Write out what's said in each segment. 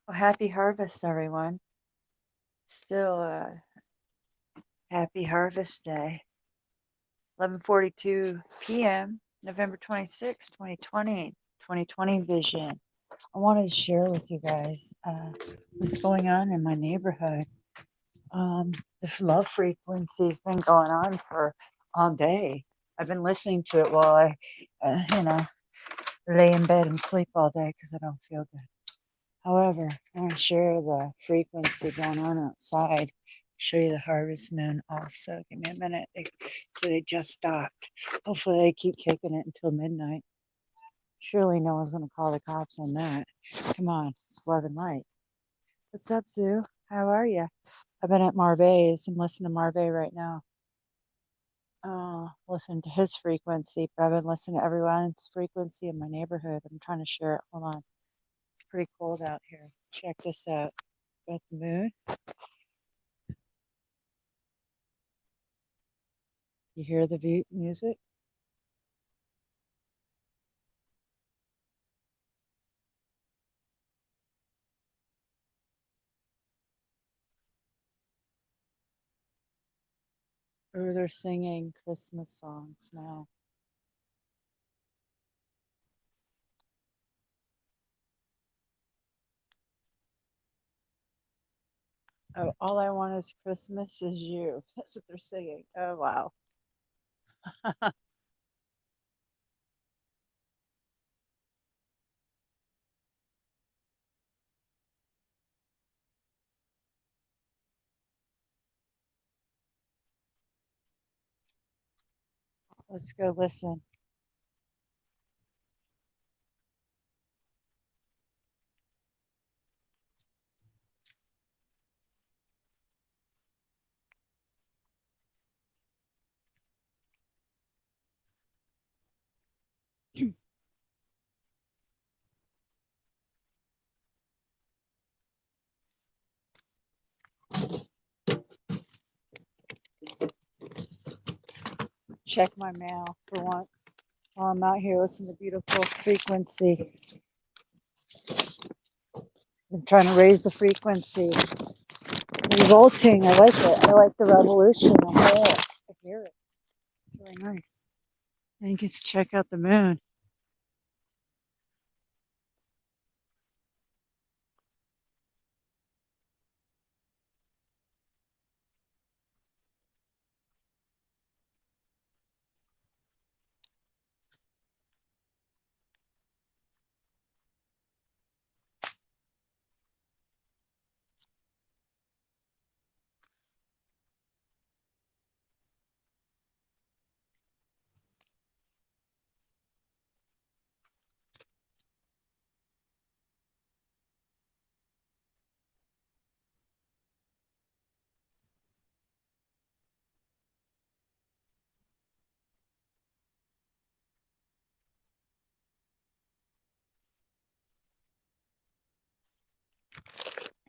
Well, happy harvest, everyone. Still happy harvest day. 11:42 p.m., November 26, 2020. 2020 vision. I wanted to share with you guys what's going on in my neighborhood. Um, this love frequency has been going on for all day. I've been listening to it while I, lay in bed and sleep all day because I don't feel good. However, I want to share the frequency going on outside. Show you the harvest moon also. Give me a minute. So they just stopped. Hopefully they keep kicking it until midnight. Surely no one's going to call the cops on that. Come on, it's 11 light. What's up, Sue? How are you? I've been at Marve's. I'm listening to Marve right now. Listen to his frequency, but I've been listening to everyone's frequency in my neighborhood. I'm trying to share it. Hold on. It's pretty cold out here. Check this out. Got the moon. You hear the music? Or they're singing Christmas songs now. Oh, all I want is Christmas is you. That's what they're singing. Oh, wow. Let's go listen. Check my mail for once while I'm out here listening to beautiful frequency. I'm trying to raise the frequency. Revolting. I like it. I like the revolution. I hear it. I hear it. It's really nice. I think it's check out the moon.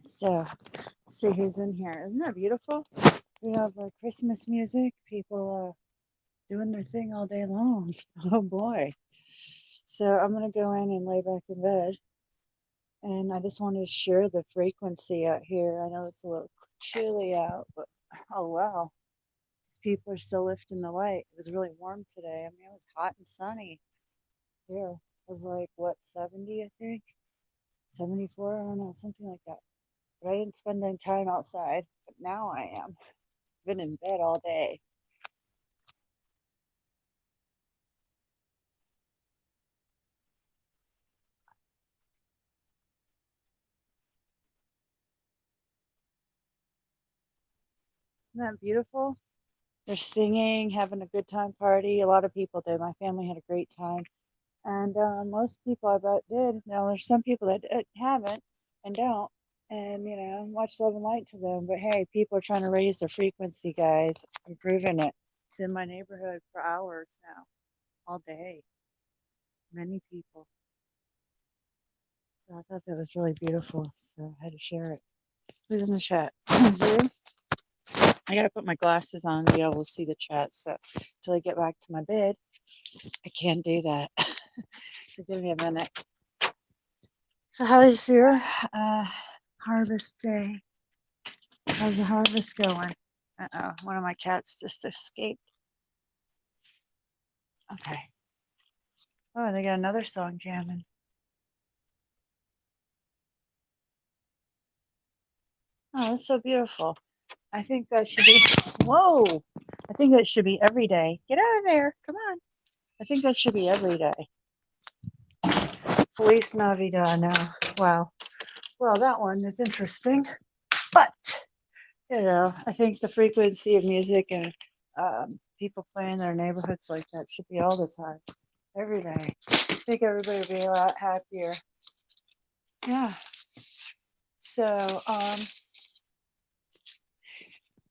So, see who's in here. Isn't that beautiful? We have Christmas music. People doing their thing all day long. Oh boy. So I'm going to go in and lay back in bed. And I just wanted to share the frequency out here. I know it's a little chilly out, but oh wow. People are still lifting the light. It was really warm today. I mean, it was hot and sunny here. It was like, what, 70, I think? 74? I don't know, something like that. But I didn't spend any time outside, but now I am. Been in bed all day. Isn't that beautiful? They're singing, having a good time party. A lot of people did. My family had a great time. And most people, I bet, did. Now, there's some people that haven't and don't. And, much love and light to them. But hey, people are trying to raise their frequency, guys. I'm proving it. It's in my neighborhood for hours now, all day. Many people. So I thought that was really beautiful. So I had to share it. Who's in the chat? Zoom? I gotta put my glasses on to be able to see the chat. So until I get back to my bed, I can't do that. So give me a minute. So how's your harvest day? How's the harvest going? Uh-oh, one of my cats just escaped. Okay. Oh, they got another song jamming. Oh, that's so beautiful. I think that should be, whoa, I think that should be every day. Get out of there. Come on. I think that should be every day. Feliz Navidad now. Wow. Well, that one is interesting. But, I think the frequency of music and people playing their neighborhoods like that should be all the time, every day. I think everybody would be a lot happier. Yeah. So,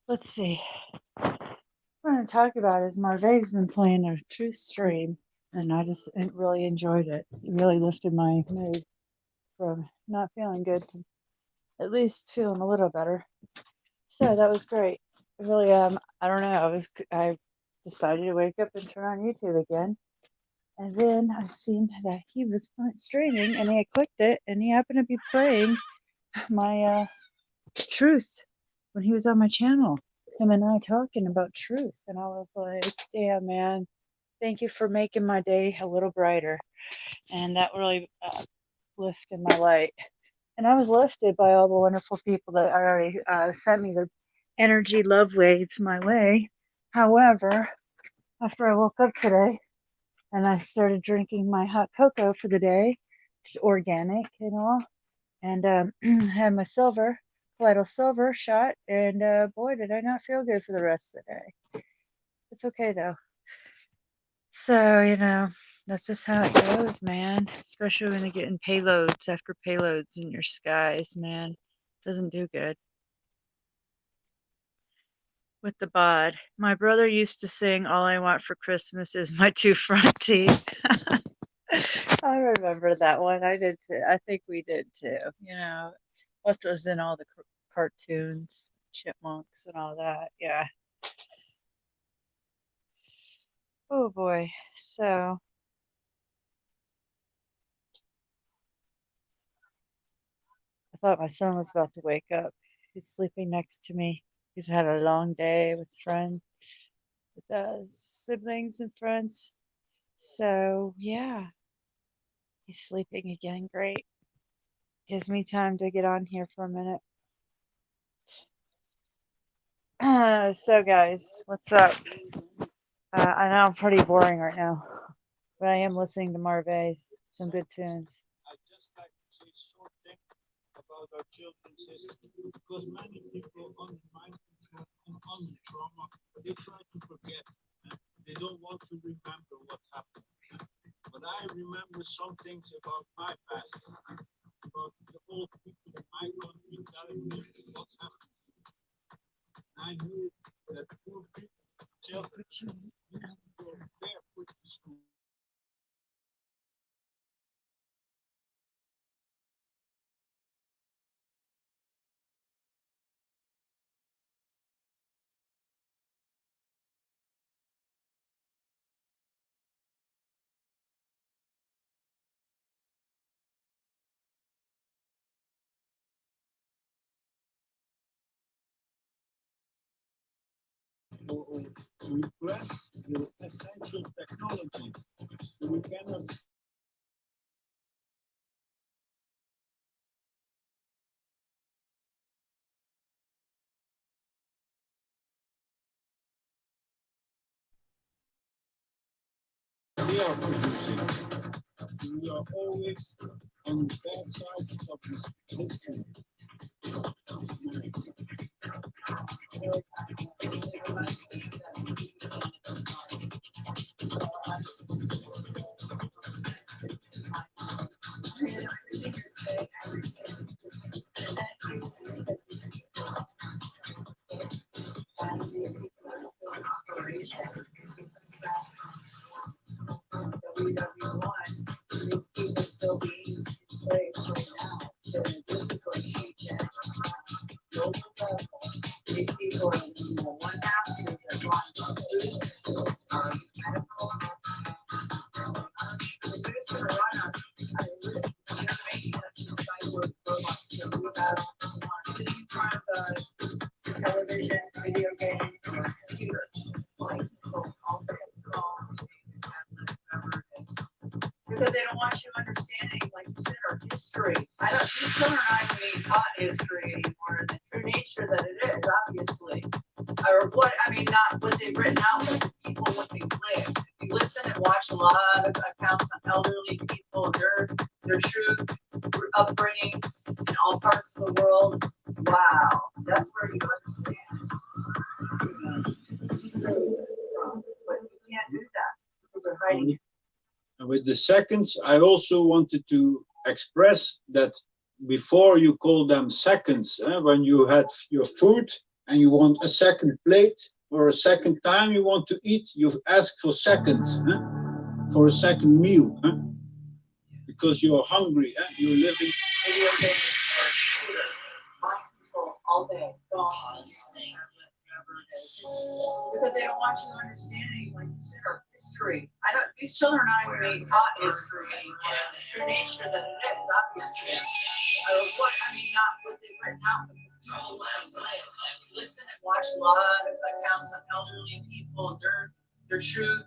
let's see. What I'm going to talk about is Marve's been playing a Truth stream, and I just really enjoyed it. It really lifted my mood from not feeling good to at least feeling a little better. So that was great. Really, I don't know. I decided to wake up and turn on YouTube again, and then I seen that he was streaming, and I clicked it, and he happened to be playing my Truth when he was on my channel. Him and I talking about truth, and I was like, "Damn, man! Thank you for making my day a little brighter." And that really lifted my light. And I was lifted by all the wonderful people that already sent me their energy love waves my way. However, after I woke up today and I started drinking my hot cocoa for the day, it's organic and all, and had my Vital Silver shot, and boy, did I not feel good for the rest of the day. It's okay though. So, that's just how it goes, man. Especially when you're getting payloads after payloads in your skies, man. Doesn't do good. With the bod. My brother used to sing, "All I want for Christmas is my two front teeth." I remember that one. I did too. I think we did too. What was in all the cartoons, chipmunks and all that. Yeah. Oh boy. So I thought my son was about to wake up. He's sleeping next to me. He's had a long day with friends, with siblings and friends. So yeah, he's sleeping again. Great. Gives me time to get on here for a minute. So guys, what's up? I know I'm pretty boring right now, but I am listening to Marve, some good tunes. I just like to say a short thing about our children's system because many people undermine trauma, but they try to forget. They don't want to remember what happened. But I remember some things about my past, about the old people in my country telling me what happened. And I knew that poor people, children, used to go barefoot to school. To repress the essential technology. So we cannot we are producing. We are always on the bad side of this history. history. I don't, these children aren't even being taught history anymore, and the true nature that it is, obviously. Or what, I mean, not what they've written out, but the people, what they've lived. If you listen and watch a lot of accounts on elderly people, their true upbringings in all parts of the world, wow, that's where you understand. But you can't do that because they're hiding it. And with the seconds, I also wanted to express that before you call them seconds, when you had your food and you want a second plate or a second time you want to eat, you've asked for seconds, for a second meal, because you're hungry, you're living. Video games or shooter, mind control all day, gone. Because they don't want you understanding, like you said, our history. I don't. These children are not even being taught history anymore. The true nature that it is, obviously. What I mean, not what they've written out, but the people what they live. Listen and watch a lot of accounts on elderly people, their true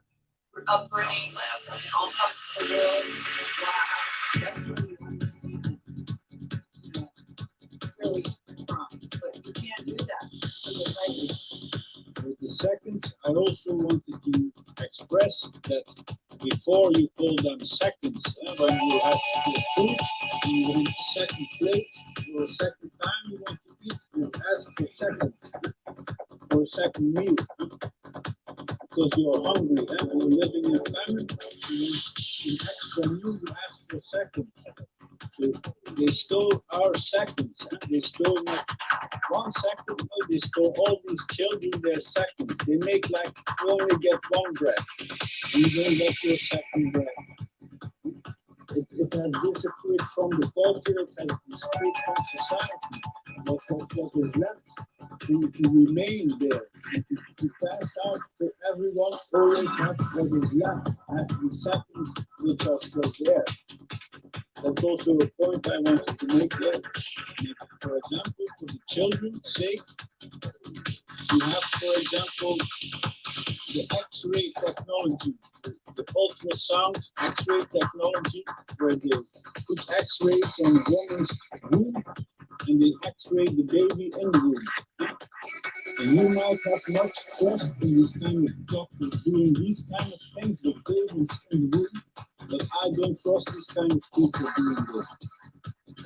upbringing in all parts of the world. Wow, that's what you understand. Really from, but you can't do that because it's like. With the seconds, I also wanted to express that before you call them seconds, when you have your food and you want a second plate or a second time you want to eat, you ask for seconds, for a second meal, because you're hungry and you're living in famine, you want an extra meal, you ask for seconds. So they stole our seconds, they stole not 1 second, no, they stole all these children their seconds. They make like you only get one bread, and you don't get your second bread. It has disappeared from the culture, it has disappeared from society. But what is left to remain there, to pass out to everyone, always have what is left, have the seconds which are still there. That's also a point I wanted to make there. For example, for the children's sake, you have, for example, the X-ray technology, the ultrasound X-ray technology, where they put X-ray from a woman's womb and they X-ray the baby in the womb. And you might have much trust in these kind of doctors doing these kind of things with babies in the womb, but I don't trust this kind of people doing this.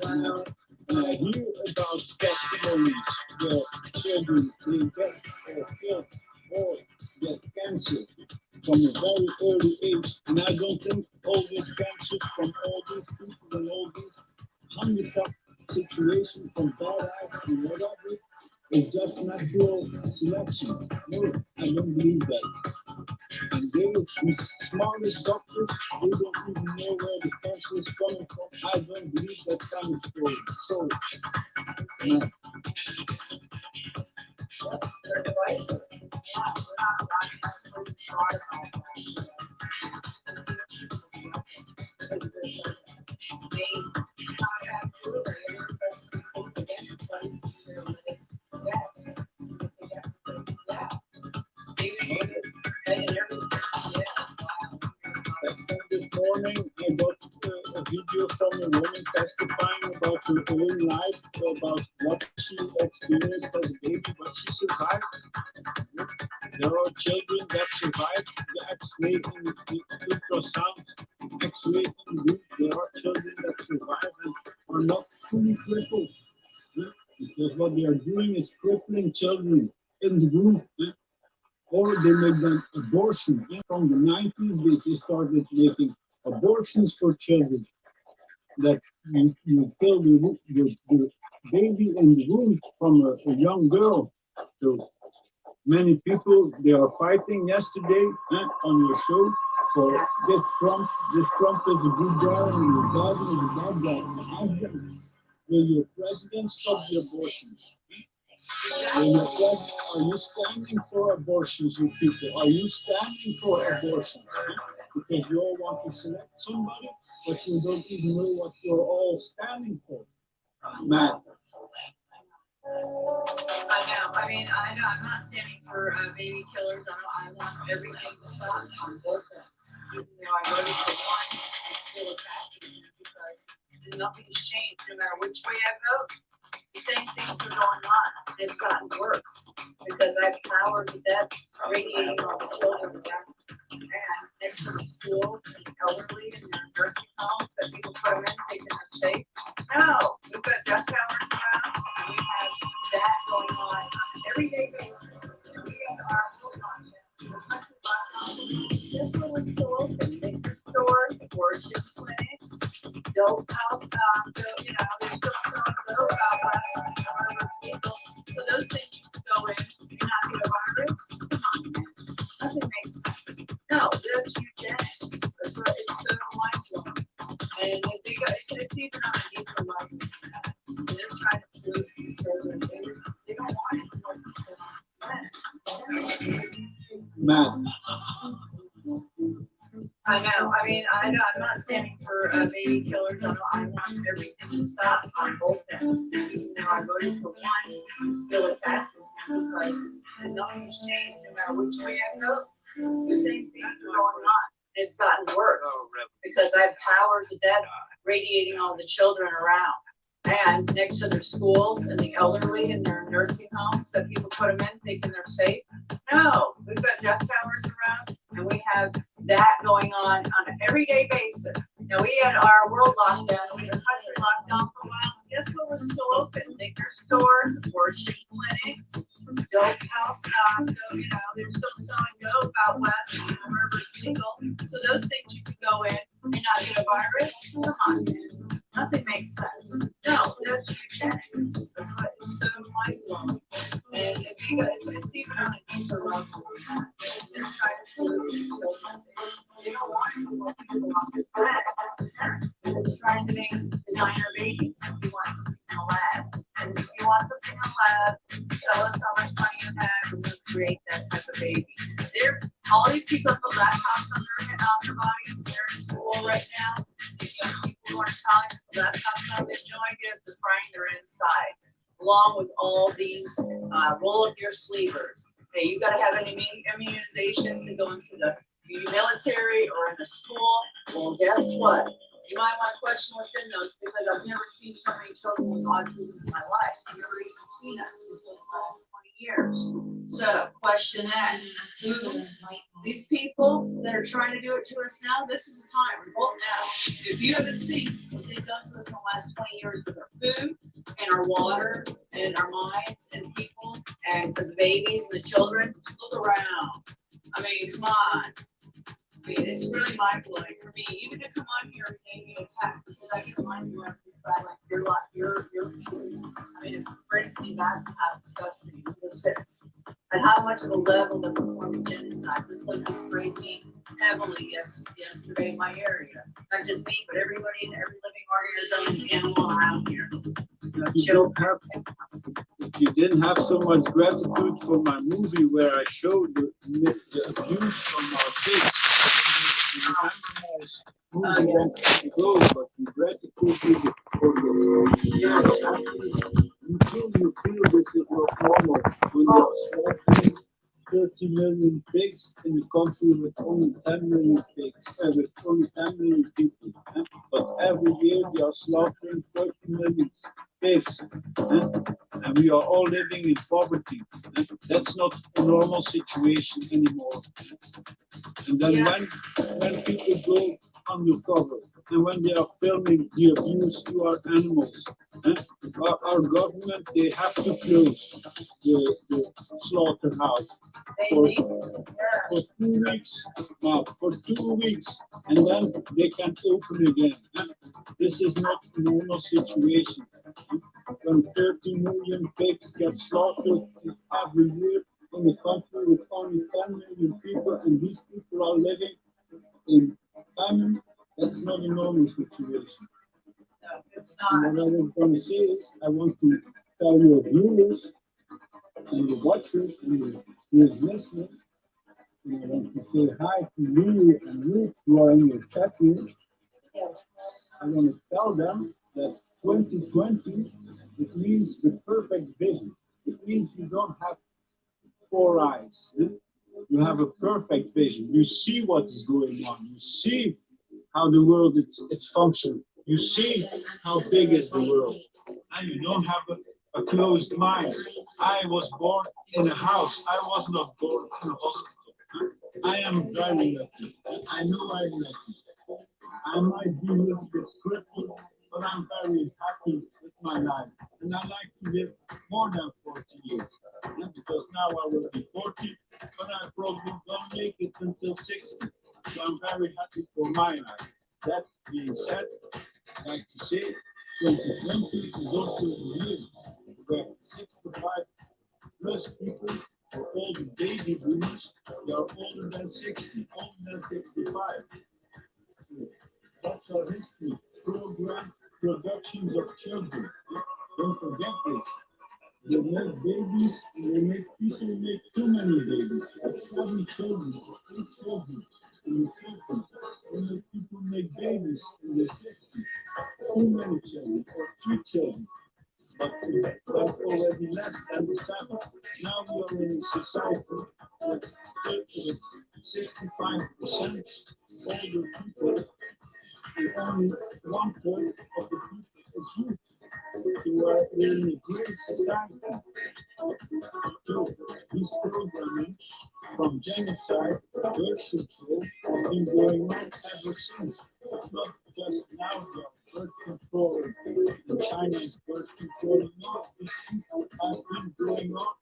When I hear about testimonies where children they get killed or get cancer from a very early age, and I don't think all these cancers from all these people and all these handicapped situations from bad eyes and whatever is just natural selection. No, I don't believe that. And these smartest doctors, they don't even know where the cancer is coming from. I don't believe that kind of story. So, no. Their devices. This morning, I got a video from a woman testifying about her own life, about what she experienced as a baby, but she survived. There are children that survived the X-ray and the ultrasound X-ray in the womb. There are children that survive and are not fully crippled, because what they are doing is crippling children in the womb. Or they make them abortion. From the 90s, they started making abortions for children. That you kill the baby in the womb from a young girl. So many people, they are fighting yesterday on your show for this Trump is a good guy and your Biden is a bad guy. Ask them, will your president stop the abortions? Are you standing for abortions, you people? Are you standing for abortions? Because you all want to select somebody, but you don't even know what you're all standing for. Man. I know. I mean, I know. I'm not standing for baby killers. I want everything to stop on both of them. Even though I voted for one, it's still attacking me because and nothing's changed, no matter which way I go. The same things are going on, and it's gotten worse, because I have power to death radiating on the children around. And next to the school, and the elderly, and their nursing homes, that people put them in, thinking they're safe. No, we've got death towers around, and we have that going on an everyday basis. And we have our food on them. This one was still open, liquor stores, abortion clinics, dope house, you know, there's still some dope house, people. So those things you can go in and not get a virus. Come on, man. Nothing makes sense. No, that's eugenics. That's what it's so mind-blowing. And if they got, it's even on a deeper level. They're trying to prove to each other they don't want it to work. Man, I know. I mean, I know. I'm not standing for baby killers. I want everything to stop on both ends. Even though I voted for one, still attacked because nothing's changed no matter which way I go. The same things are going on. It's gotten worse because I have powers of death radiating on the children around. And next to their schools and the elderly and their nursing homes that people put them in thinking they're safe. No, we've got death towers around, and we have that going on an everyday basis. Now, we had our world lockdown, we had the country locked down for a while. Guess what was still open? Liquor stores, abortion clinics, dope house, you know, there's still selling dope out west, wherever it's legal. So those things you can go in and not get a virus. Come on, man. Nothing makes sense. No, that's eugenics. That's what is so mind-blowing. And if you guys, it's even on a deeper level. They're trying to prove themselves. They don't want people on this planet. They're just trying to make designer babies. If you want something in a lab, and if you want something in a lab, tell us how much money you have, and we'll create that type of baby. They're all these people have laptops on their bodies. They're in school right now. These young people who are in college, laptops on. They have no idea if they're frying their insides, along with all these roll up your sleevers. Hey, you got to have an immunization to go into the military or in the school. Well, guess what? You might want to question what's in those because I've never seen so many children with autism in my life. I've never even seen that in the last 20 years. So, question that. These people that are trying to do it to us now, this is the time. Revolt now. If you haven't seen what they've done to us in the last 20 years with our food and our water and our minds and people and for the babies and the children, look around. I mean, come on. I mean, it's really mind-blowing for me, even to come on here and maybe attack, because I get mind-blowing by like your children. I mean, it brings me back to how disgusting this is, and how much of a level they're performing genocide. This sprayed me heavily yesterday in my area. Not just me, but everybody in every living organism and animal around here. Children. if you didn't have so much gratitude for my movie where I showed the abuse from our kids, movie long time ago, but the gratitude for the until you feel this is not normal when you're slaughtering 30 million pigs in a country with only 10 million pigs, with only 10 million people. But every year they are slaughtering 30 million pigs. And we are all living in poverty. That's not a normal situation anymore. And then when people go undercover and when they are filming the abuse to our animals, our government, they have to close the slaughterhouse for 2 weeks. For 2 weeks, and then they can open again. This is not a normal situation. When 30 million pigs get slaughtered every year in a country with only 10 million people, and these people are living in famine, that's not a normal situation. No, it's not. And what I was going to say is, I want to tell your viewers and the watchers and the viewers listening, and I want to say hi to Leo and Ruth who are in your chat room. Yes. I want to tell them that 2020, it means the perfect vision. It means you don't have 4 eyes. You have a perfect vision. You see what is going on. You see how the world is functioning. you see how big is the world, and you don't have a closed mind. I was born in a house. I was not born in a hospital. I am very lucky. I know I'm lucky. I might be a little bit crippled, but I'm very happy with my life. And I like to live more than 40 years. Because now I will be 40, but I probably don't make it until 60. So I'm very happy for my life. That being said, I'd like to say 2020 is also the year where 65 plus people, or all the baby boomers, they are older than 60, older than 65. That's our history. Program productions of children. Don't forget this. They make babies, and they make people make too many babies. Like 7 children, or 8 children in the 50s. They make people make babies in the 50s. Too many children, or 3 children. But that's already less than the 7. Now we are in a society with 65% older people, and only 1/3 of the people is youth. So we're in a great society. So this programming from genocide, birth control, has been going on ever since. It's not just now they are birth control, and China is birth control. No, these people have been going on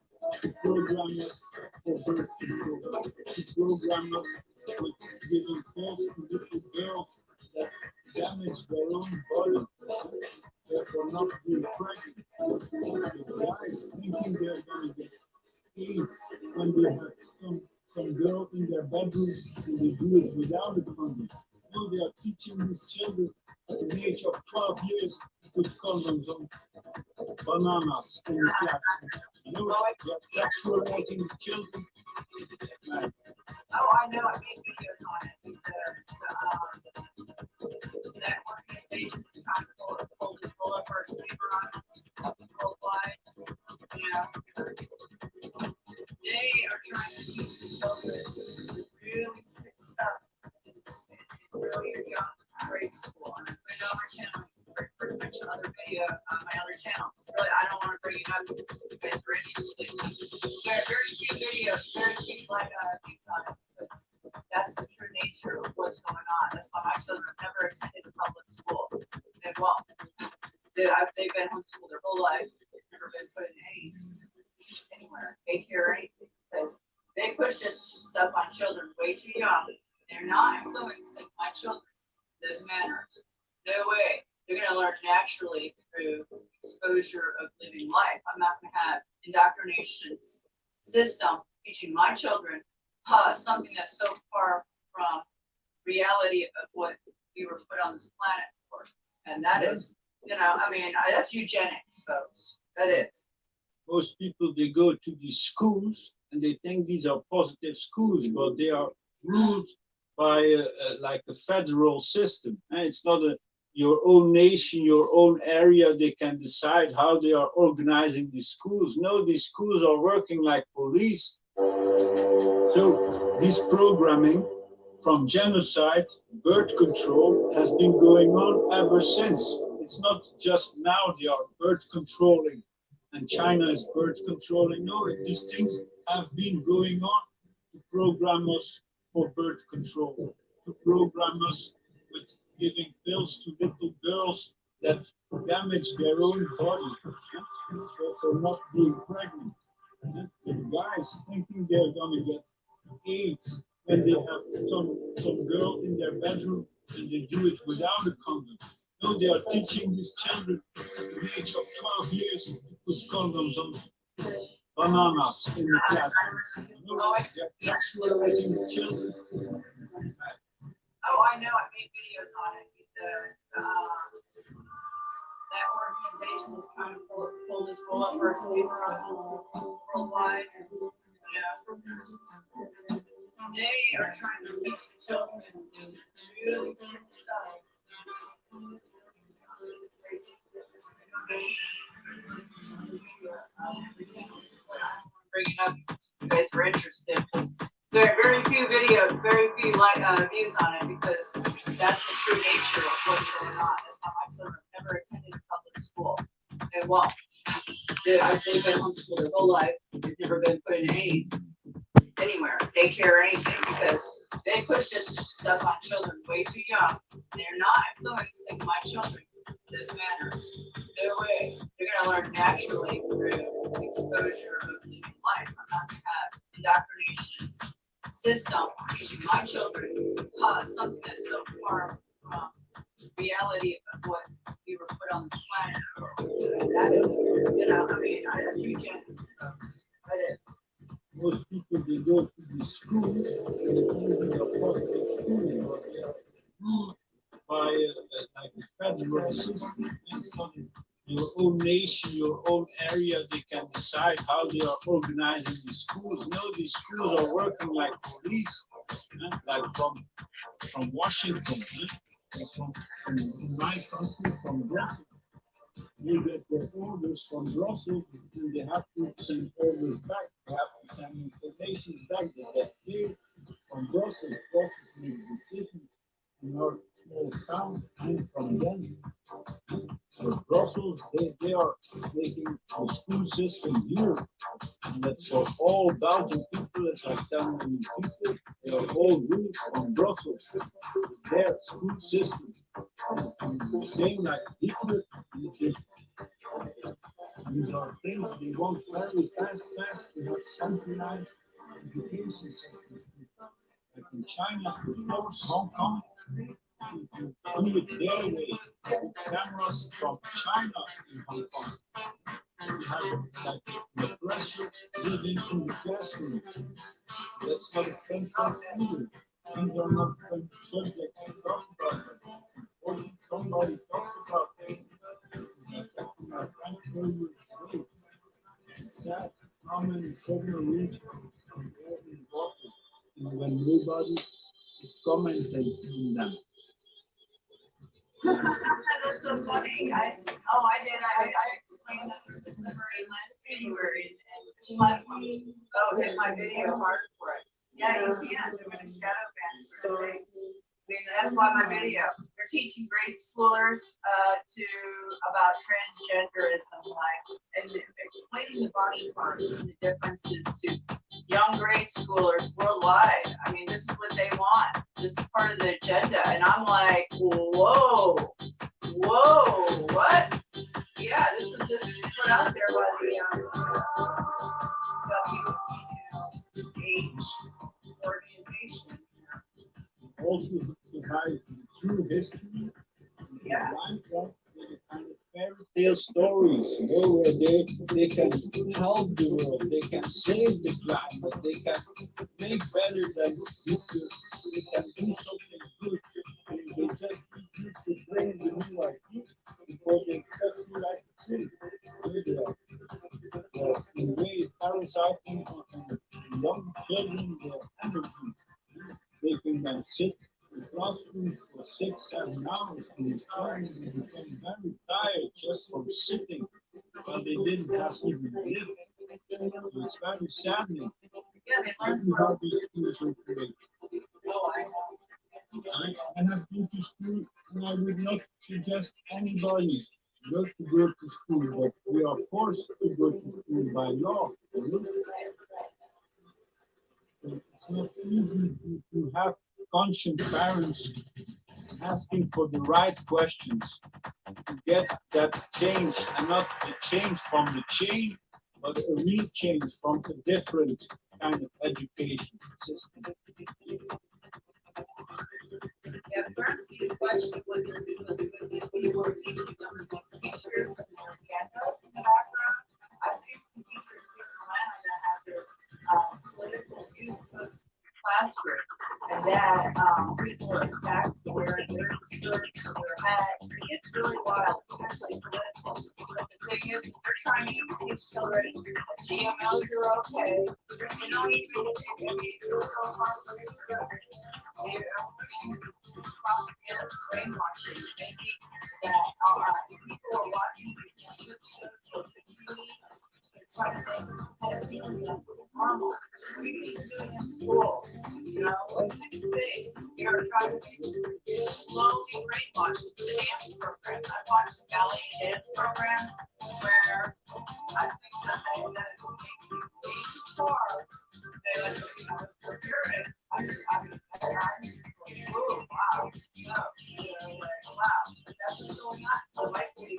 to program us for birth control, to program us with giving pills to little girls that damage their own body, therefore not being pregnant. The guys thinking they're going to get AIDS when they have some girl in their bedroom and they do it without a condom. No, they are teaching these children at the age of 12 years to put condoms on bananas in the classroom. You know, they are sexualizing the children. Oh, I know, I made videos on it. That organization is trying to pull up our sleeper on us worldwide. Yeah. They are trying to teach the children really sick stuff. Really young, grade school. And I put it on my channel. Pretty much another video on my other channel. Really, I don't want to bring it up because you guys are interested. Very few videos, very few views on it. Because that's the true nature of what's going on. That's why my children have never attended a public school. They won't. They've been homeschooled their whole life. They've never been put in anywhere, daycare or anything. Because they push this stuff on children way too young. They're not influencing my children. Those manners. No way. They're going to learn naturally through exposure of living life. I'm not going to have indoctrination system teaching my children something that's so far from reality of what we were put on this planet for. And that is, I mean, that's eugenics, folks. That is. Most people, they go to these schools and they think these are positive schools, but they are ruled by like a federal system. And it's not your own nation, your own area. They can decide how they are organizing these schools. No, these schools are working like police. So this programming from genocide, birth control has been going on ever since. It's not just now they are birth controlling and China is birth controlling. No, these things have been going on to program us for birth control, to program us with giving pills to little girls that damage their own body, for not being pregnant. The guys thinking they're gonna get AIDS when they have some girl in their bedroom and they do it without a condom. No, they are teaching these children at the age of 12 years to put condoms on bananas in the classroom. No, they're sexualizing the children. Oh, I know. I made videos on it. That organization is trying to pull up our sleeper on us worldwide. Yeah. They are trying to teach the children really sick stuff. Bring it up if you guys are interested. There are very few videos, very few views on it because that's the true nature of what's going on. That's how my to school. They won't. They've been homeschooled their whole life. They've never been put in anywhere, daycare or anything, because they push this stuff on children way too young. They're not influencing my children this manner. No way. They're gonna learn naturally through exposure of living life. I'm not gonna have indoctrination system teaching my children something that's so far from reality of what we were put on this planet. That is, I mean, that's eugenics. That is. Most people, they go to the school and they think of public schooling, but they are ruled by like a federal system. It's not your own nation, your own area. They can decide how they are organizing the schools. No, these schools are working like police, like from Washington, from my country, from Brussels. You get the orders from Brussels, and they have to send orders back. They have to send information back. They get clear from Brussels. Brussels makes decisions in our small town, and from them. So Brussels, they are making the school system here, and that's for all Belgian people. It's like 10 million people. They are all ruled from Brussels. Their school system. And the same like Hitler. These are things they want very fast. They have centralized education systems. Like in China, to force Hong Kong to do it their way. Cameras from China in Hong Kong. You have like the pressure building in the classrooms. That's not a fun either. These are not fun subjects to talk about. Or somebody talks about things. My friend told me, it's sad how many submarines are in water when nobody is commenting on them. That's so funny. I did. I explained that through the submarine last January, and she might want me hit my video hard for it. Yeah, you can. They're going to shadow ban for things. I mean, that's why my video. They're teaching grade schoolers about transgenderism, and explaining the body parts and the differences to young grade schoolers worldwide. I mean, this is what they want. This is part of the agenda, and I'm like, whoa, what? Yeah, this is put out there by the WH organization. Also provide true history. Yeah. Kind of fairy tale stories, where they can help the world, they can save the climate, they can make better than future, they can do something good. And they just need you to bring the new idea before they cut you like a tree. The way parasiting on young children, their energy, they can then sit in the classroom for 6-7 hours and they become very tired just from sitting, but they didn't have even lived. So it's very saddening. Yeah, they learn How these schools operate. I have been to school, and I would not suggest anybody not to go to school, but we are forced to go to school by law. It's not easy to have conscious parents asking for the right questions to get that change, and not a change from the chain, but a real change from a different kind of education system. Yeah, parents need to question what they're doing with these people are teaching them as teachers and their agendas in the background. I've seen some teachers here in Atlanta that have their political views of classroom, and that people are attacked for wearing their shirts or their hats. It's really wild, especially political. But the thing is, they're trying to teach children that GMOs are okay. You know, you can it's so hard for them. They're pushing propaganda, brainwashing, thinking that people are watching these YouTube shows or TV and trying to make pedophilia normal. We need to do it in school. You know, what's the thing? You're trying to slowly brainwash the dance program. I watched the ballet dance program where I think that that is way too far. They like, we're here and I'm oh, wow, no, like, wow, that's what's going on. So likely,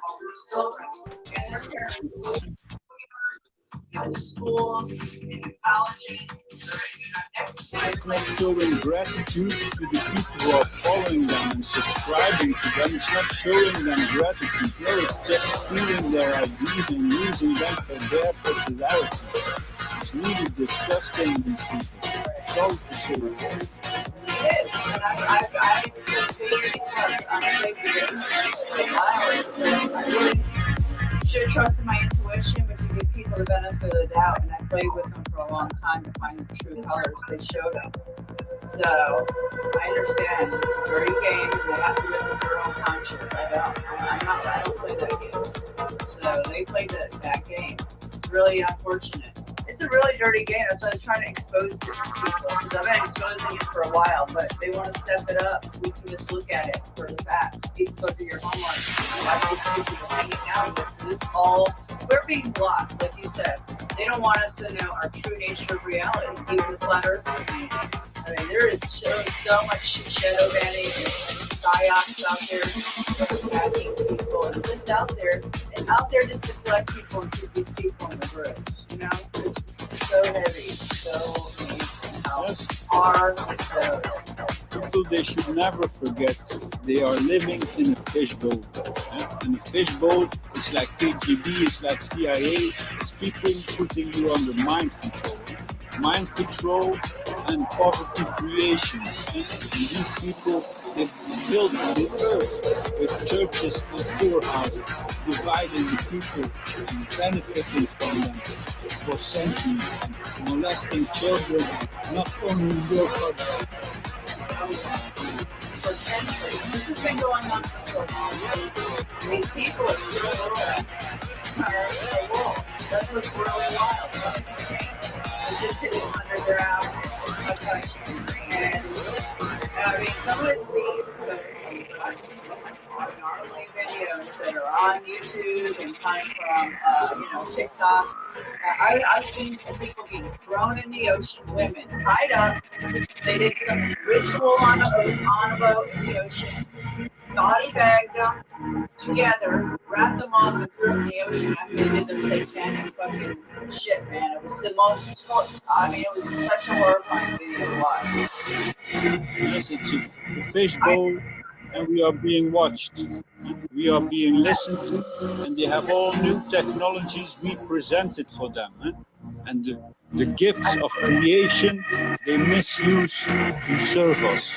all these children and their parents, in the schools, in the colleges, It's not showing gratitude to the people who are following them and subscribing to them. It's not showing them gratitude. No, it's just stealing their ideas and using them for their popularity. It's really disgusting, these people. Sorry to say. it is. And I really should trust in my intuition, but you give people the benefit of the doubt. And I played with them for a long time to find the true colors. They showed them. So I understand it's a dirty game, and they have to live with their own conscience. I don't play that game. So they played that game. It's really unfortunate. It's a really dirty game. That's why I'm trying to expose it to people. Because I've been exposing it for a while, but they want to step it up. We can just look at it for the facts. People go through your homework. Watch these people hanging out with this all. We're being blocked, like you said. They don't want us to know our true nature of reality, even the flat earth community. I mean, there is so much shadow banning and psyops out there attacking people and just out there just to collect people and keep these people in the groups. You know, it's so heavy, so amazing how hard this goes. People, they should never forget they are living in a fishbowl. And a fishbowl is like KGB, it's like CIA, it's people putting you under mind control. Mind control and poverty creations. And these people, they filled the earth with churches and poorhouses, dividing the people and benefiting from them for centuries, and molesting children, not only in your country. For centuries. This has been going on for so long. These people are still ruling the world. That's what's really wild. Nothing's changed. They're just hitting underground. And I mean, some of it's being exposed. I've seen some gnarly videos that are on YouTube and coming from, TikTok. I've seen some people being thrown in the ocean, women tied up. They did some ritual on a boat in the ocean, body bagged them together, wrapped them up, and threw them in the ocean after they did their satanic fucking shit, man. It was the most, it was such a horrifying video to watch. Yes, it's a fishbowl, and we are being watched. We are being listened to, and they have all new technologies we presented for them. And the gifts of creation, they misuse to serve us.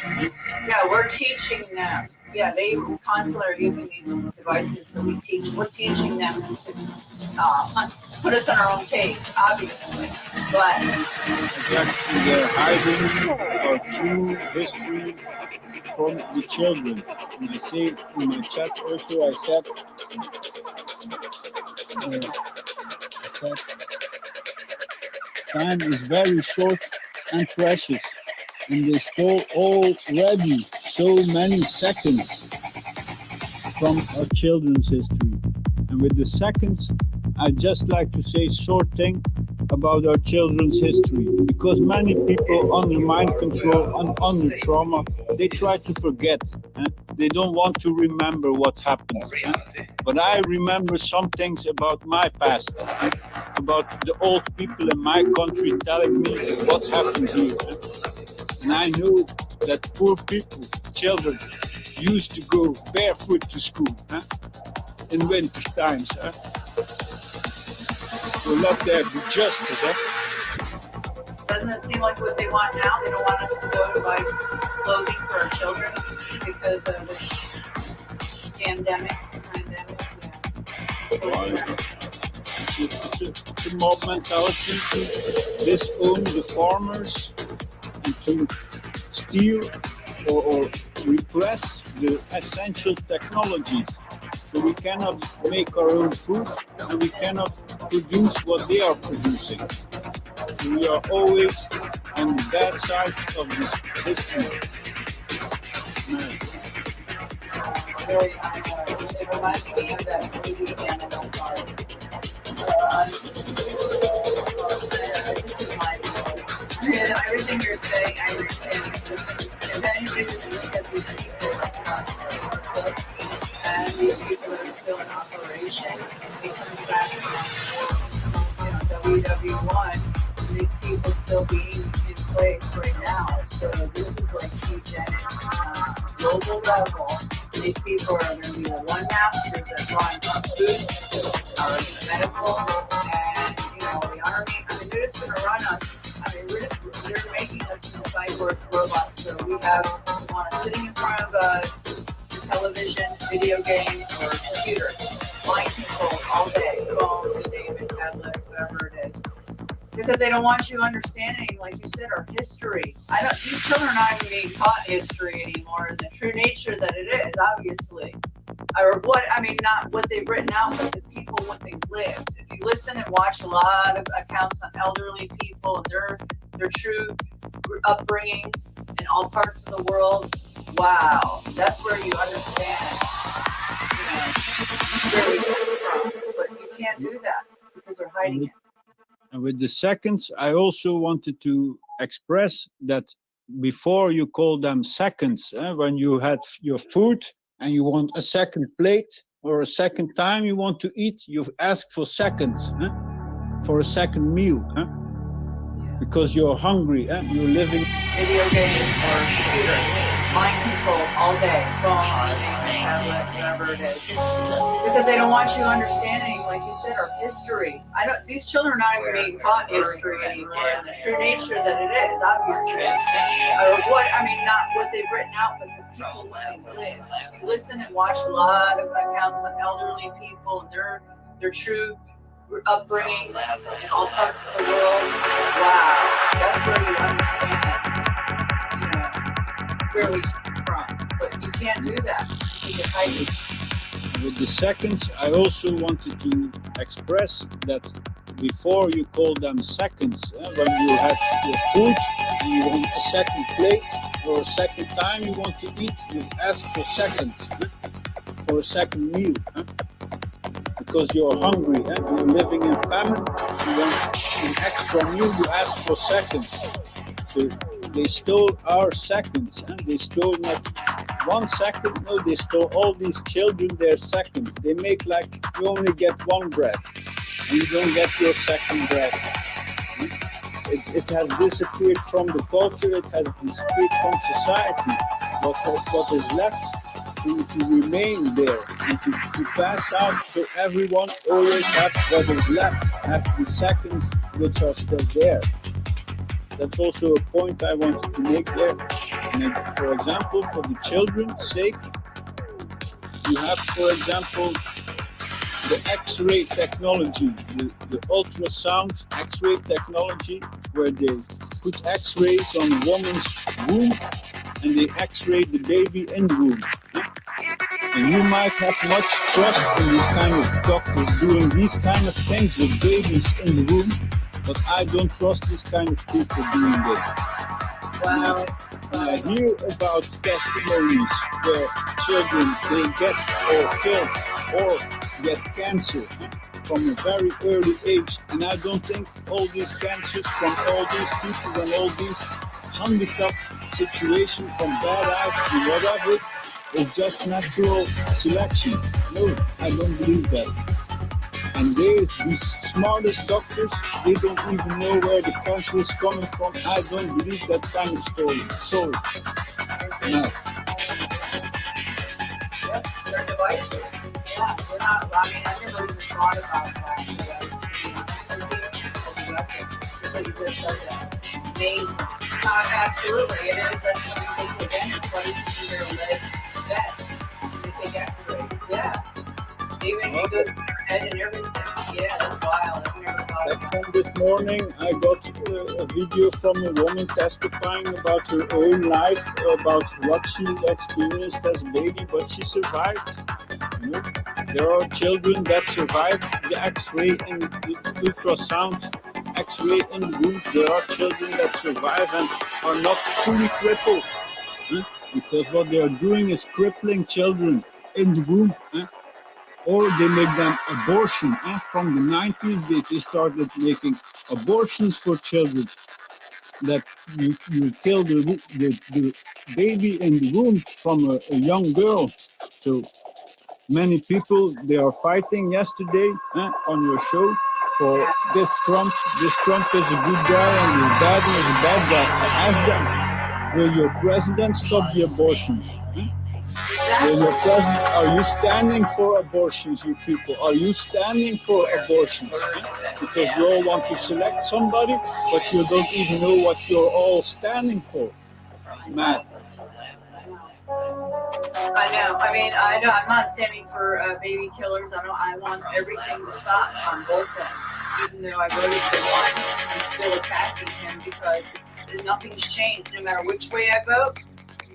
Yeah, we're teaching them. Yeah, they constantly are using these devices, so we're teaching them to put us in our own cage, obviously. But Exactly, they're hiding our true history from the children. And I say in my chat also, I said time is very short and precious, and they stole already so many seconds from our children's history. And with the seconds, I'd just like to say a short thing about our children's history, because many people under mind control and under trauma, they try to forget. They don't want to remember what happened. But I remember some things about my past, about the old people in my country telling me what happened here. And I know that poor people, children, used to go barefoot to school in winter times. So let there be justice. doesn't it seem like what they want now? They don't want us to go to buy clothing for our children because of this pandemic. It's a mob mentality to disown the farmers and to steal or repress the essential technologies. So we cannot make our own food and we cannot produce what they are producing. So we are always on the bad side of this history. Really, It reminds me of that movie Animal Farm. This is my view. And everything you're saying, I understand. And then you just look at these people and these people that are still in operation. They come back from WW1. These people still being in place right now. So this is like eugenics, global level. These people are going to be the one masters that run food, our medical, and the army. I mean, they're just going to run us. I mean, they're making us into cyborg robots. So we want us sitting in front of the television, video games, or computer, mind control all day, phone, you name it, tablet, whatever it is. Because they don't want you understanding, like you said, our history. These children are not even being taught history anymore, and the true nature that it is, obviously. Or not what they've written out, but the people, what they lived. If you listen and watch a lot of accounts on elderly people and their true upbringings in all parts of the world, wow, that's where you understand, where we came from. But you can't do that because they're hiding it. And with the seconds, I also wanted to express that before you call them seconds, when you had your food and you want a second plate or a second time you want to eat, you ask for seconds, for a second meal, because you're hungry, you're living. Video games or computer, mind control all day, phone, tablet, whatever it is. Because they don't want you understanding, like you said, our history. These children are not even being taught history anymore, and the true nature that it is, obviously. Not what they've written out, but the people what they live. If you listen and watch a lot of accounts on elderly people and their true upbringing in all parts of the world, wow, that's where you understand, where we come from. But you can't do that because you're hiding. With the seconds, I also wanted to express that before you call them seconds, when you have your food and you want a second plate or a second time you want to eat, you ask for seconds, for a second meal. Because you're hungry, you're living in famine, you want an extra meal, you ask for seconds. So they stole our seconds, and they stole not 1 second, no, they stole all these children their seconds. They make like you only get one bread, and you don't get your second bread. It has disappeared from the culture, it has disappeared from society. What is left to remain there and to pass out so everyone always have what is left, have the seconds which are still there. That's also a point I wanted to make there. And for example, for the children's sake, you have, for example, the X-ray technology, the ultrasound X-ray technology, where they put X-rays on a woman's womb and they X-ray the baby in the womb. And you might have much trust in these kind of doctors doing these kind of things with babies in the womb, but I don't trust these kind of people doing this. Wow. When I hear about testimonies where children, they get or killed or get cancer from a very early age, and I don't think all these cancers from all these people and all these handicapped situations from bad eyes to whatever is just natural selection. No, I don't believe that. And these smartest doctors, they don't even know where the cancer is coming from. I don't believe that kind of story. Sorry. No. Yep, they're devices. Yeah, we're not, I never even thought about that. Because you just said that. Amazing. Absolutely, it is. That's what we take advantage of. You their legs best. They take x-rays, yeah. Even you go to head and everything. Yeah, that's wild. I've never thought of that. This morning I got a video from a woman testifying about her own life, about what she experienced as a baby, but she survived. You know? There are children that survive the X-ray and the ultrasound X-ray in the womb. There are children that survive and are not fully crippled. Because what they are doing is crippling children in the womb, or they make them abortion. From the 90s, they started making abortions for children. That you kill the baby in the womb from a young girl. So many people, they are fighting yesterday on your show for this Trump. This Trump is a good guy and this Biden is a bad guy. I ask them, will your president stop the abortions? Will your president, are you standing for abortions, you people? Are you standing for abortions? Because you all want to select somebody, but you don't even know what you're all standing for. Matt. I know. I mean, I know. I'm not standing for baby killers. I want everything to stop on both ends. Even though I voted for one, I'm still attacking him because nothing's changed. No matter which way I vote,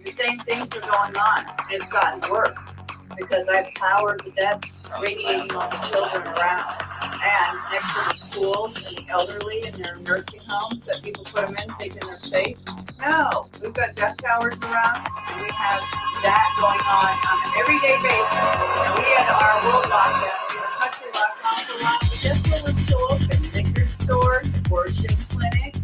the same things are going on. And it's gotten worse because I have towers of death radiating on the children around. And next to the schools and the elderly and their nursing homes that people put them in thinking they're safe. No, we've got death towers around, and we have that going on an everyday basis. And we had our world lockdown, we had a country lockdown for a while, but guess what was still open? Liquor stores, abortion clinics,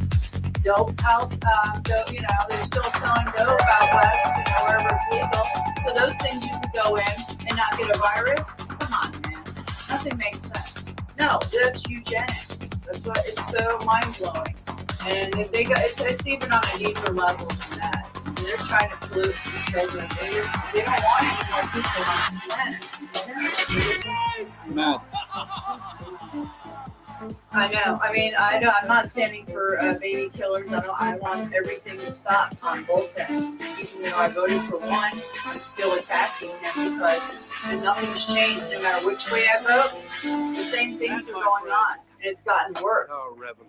dope house, they're still selling dope out west, wherever it's legal. So those things you could go in and not get a virus? Come on, man. Nothing makes sense. No, that's eugenics. That's why it's so mind-blowing. And they got, it's even on a deeper level than that. And they're trying to pollute the children. They don't want any more people on the planet. Matt. I know. I mean, I'm not standing for baby killers. I want everything to stop on both ends. Even though I voted for one, I'm still attacking him because nothing's changed. No matter which way I vote, the same things are going on. And it's gotten worse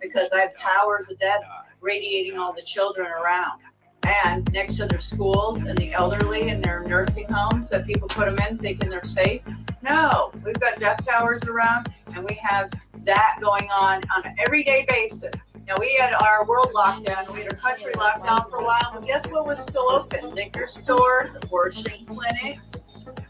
because I have towers of death radiating all the children around. And next to their schools and the elderly and their nursing homes that people put them in thinking they're safe. No, we've got death towers around and we have that going on an everyday basis. Now, we had our world lockdown, we had our country lockdown for a while, but guess what was still open? Liquor stores, abortion clinics,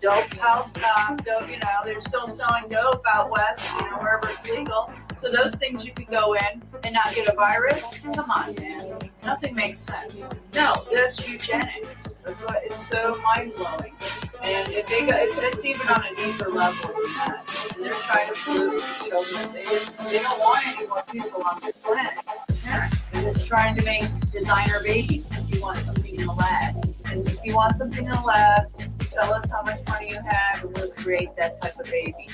dope house, they're still selling dope out west, wherever it's legal. So those things you could go in and not get a virus? Come on, man. Nothing makes sense. No, that's eugenics. That's why it's so mind-blowing. And it's even on a deeper level than that. And they're trying to pollute the children. They don't want any more people on this planet. They're just trying to make designer babies if you want something in the lab. And if you want something in the lab, tell us how much money you have and we'll create that type of baby.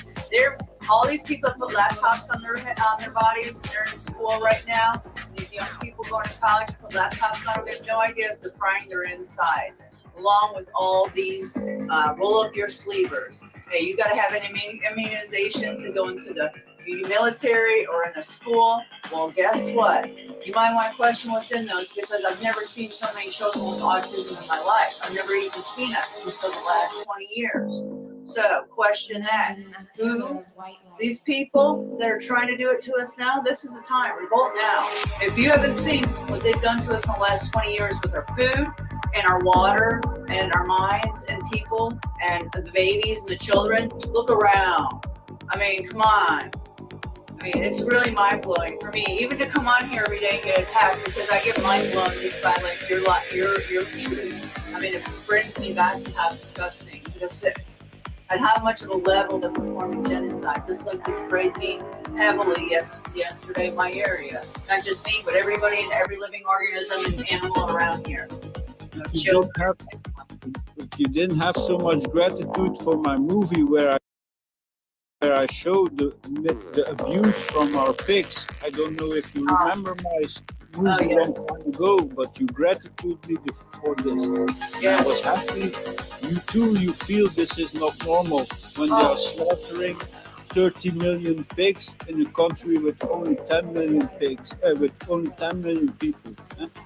All these people put laptops on their bodies. They're in school right now. These young people going to college put laptops on. We have no idea if they're frying their insides. Along with all these roll up your sleevers. Hey, you got to have any immunizations to go into the military or in a school. Well, guess what? You might want to question what's in those because I've never seen so many children with autism in my life. I've never even seen it until the last 20 years. So, question that. Who? These people that are trying to do it to us now, this is the time. Revolt now. If you haven't seen what they've done to us in the last 20 years with our food and our water and our minds and people and the babies and the children, look around. I mean, come on. I mean, it's really mind-blowing for me, even to come on here every day and get attacked because I get mind-blown just by like your truth. I mean, it brings me back to how disgusting this is. And how much of a level they're performing genocide, just like they sprayed me heavily yesterday in my area. Not just me, but everybody and every living organism and animal around here. Children. If you didn't have so much gratitude for my movie where I showed the abuse from our pigs, I don't know if you remember my movie long time ago, but you gratitude me for this. Yeah. I was happy. You too, you feel this is not normal when they are slaughtering 30 million pigs in a country with only 10 million pigs, with only 10 million people.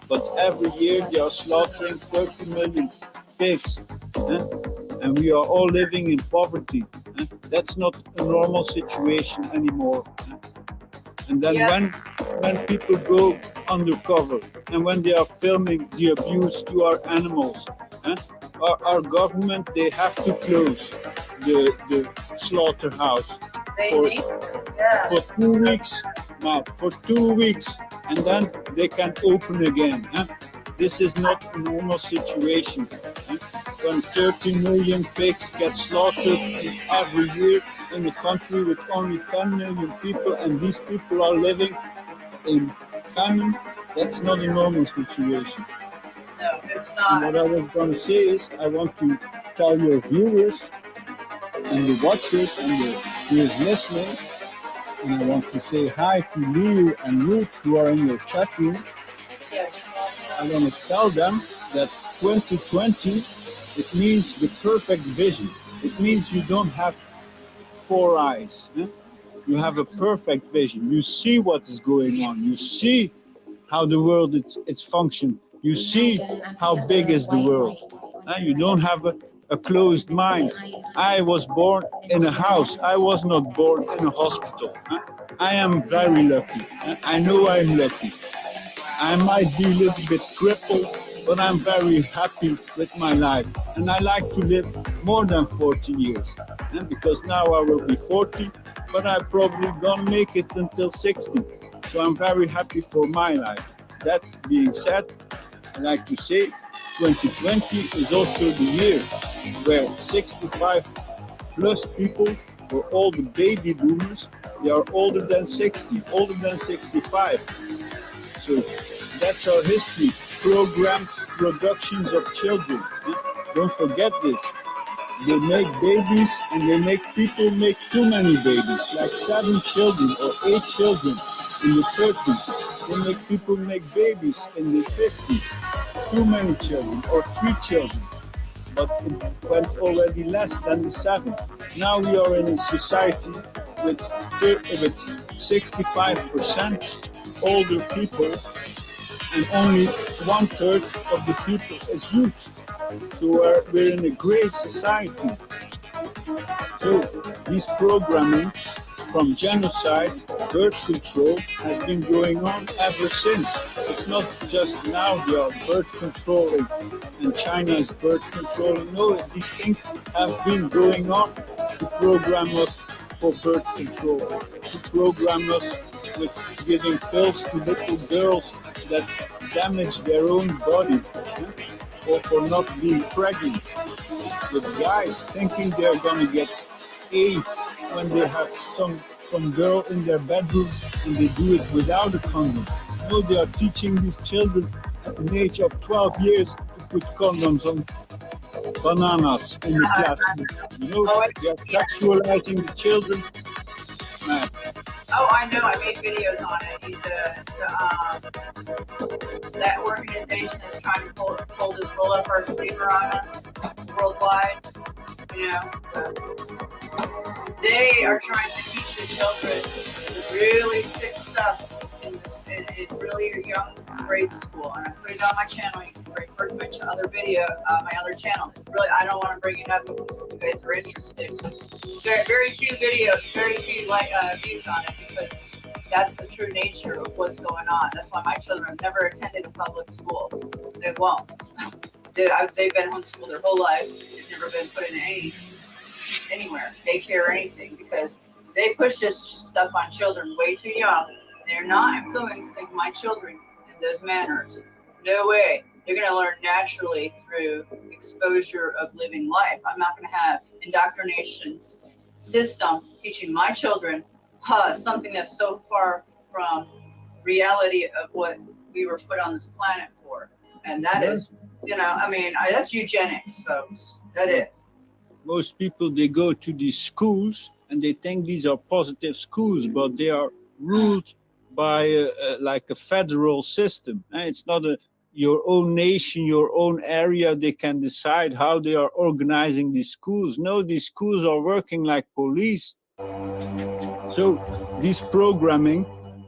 But every year they are slaughtering 30 million pigs. And we are all living in poverty. That's not a normal situation anymore. And then when people go undercover and when they are filming the abuse to our animals, our government, they have to close the slaughterhouse They for, need, yeah. for 2 weeks, now for 2 weeks, and then they can open again. Huh? This is not a normal situation. Huh? When 30 million pigs get slaughtered every year in a country with only 10 million people, and these people are living in famine, that's not a normal situation. No, it's And not. what I was going to say is, I want to tell your viewers and the watchers and the who is listening, and I want to say hi to Leo and Ruth who are in your chat room. Yes. I want to tell them that 2020, it means the perfect vision. It means you don't have four eyes. Huh? You have a perfect vision. You see what is going on. You see how the world it's function. You see how big is the world. You don't have a closed mind. I was born in a house. I was not born in a hospital. I am very lucky. I know I'm lucky. I might be a little bit crippled, but I'm very happy with my life. And I like to live more than 40 years. Because now I will be 40, but I'm probably gonna make it until 60. So I'm very happy for my life. That being said, I like to say 2020 is also the year where 65 plus people, or all the baby boomers, they are older than 60, older than 65. So that's our history. Programmed productions of children. Don't forget this. They make babies and they make people make too many babies, like 7 children or 8 children in the 30s. They make people make babies in the 50s. Too many children or 3 children. But it went already less than the 7. Now we are in a society with 65% older people, and only 1/3 of the people is youth. So we're in a great society. So this programming from genocide, birth control has been going on ever since. It's not just now they are birth controlling and China is birth controlling. No, these things have been going on to program us for birth control, to program us with giving pills to little girls that damage their own body, or for not being pregnant. With guys thinking they're gonna get AIDS when they have some girl in their bedroom and they do it without a condom. No, they are teaching these children at an age of 12 years to put condoms on bananas in the classroom. You know, they are sexualizing the children. Man. Oh, I know. I made videos on it. That organization is trying to pull this roll up our sleeve on us worldwide. You know, they are trying to teach the children the really sick stuff in really young grade school. And I put it on my channel. You can refer to my other video, my other channel. It's really, I don't want to bring it up because you guys are interested. Very few videos, very few views on it because that's the true nature of what's going on. That's why my children have never attended a public school. They won't. They've been homeschooled their whole life. They've never been put in anywhere, daycare or anything, because they push this stuff on children way too young. They're not influencing my children in those manners. No way. They're going to learn naturally through exposure of living life. I'm not going to have indoctrination system teaching my children something that's so far from reality of what we were put on this planet for. And that is, you know, I mean, that's eugenics, folks. That is. Most people, they go to these schools and they think these are positive schools, but they are ruled by like a federal system. It's not your own nation, your own area. They can decide how they are organizing these schools. No, these schools are working like police. So this programming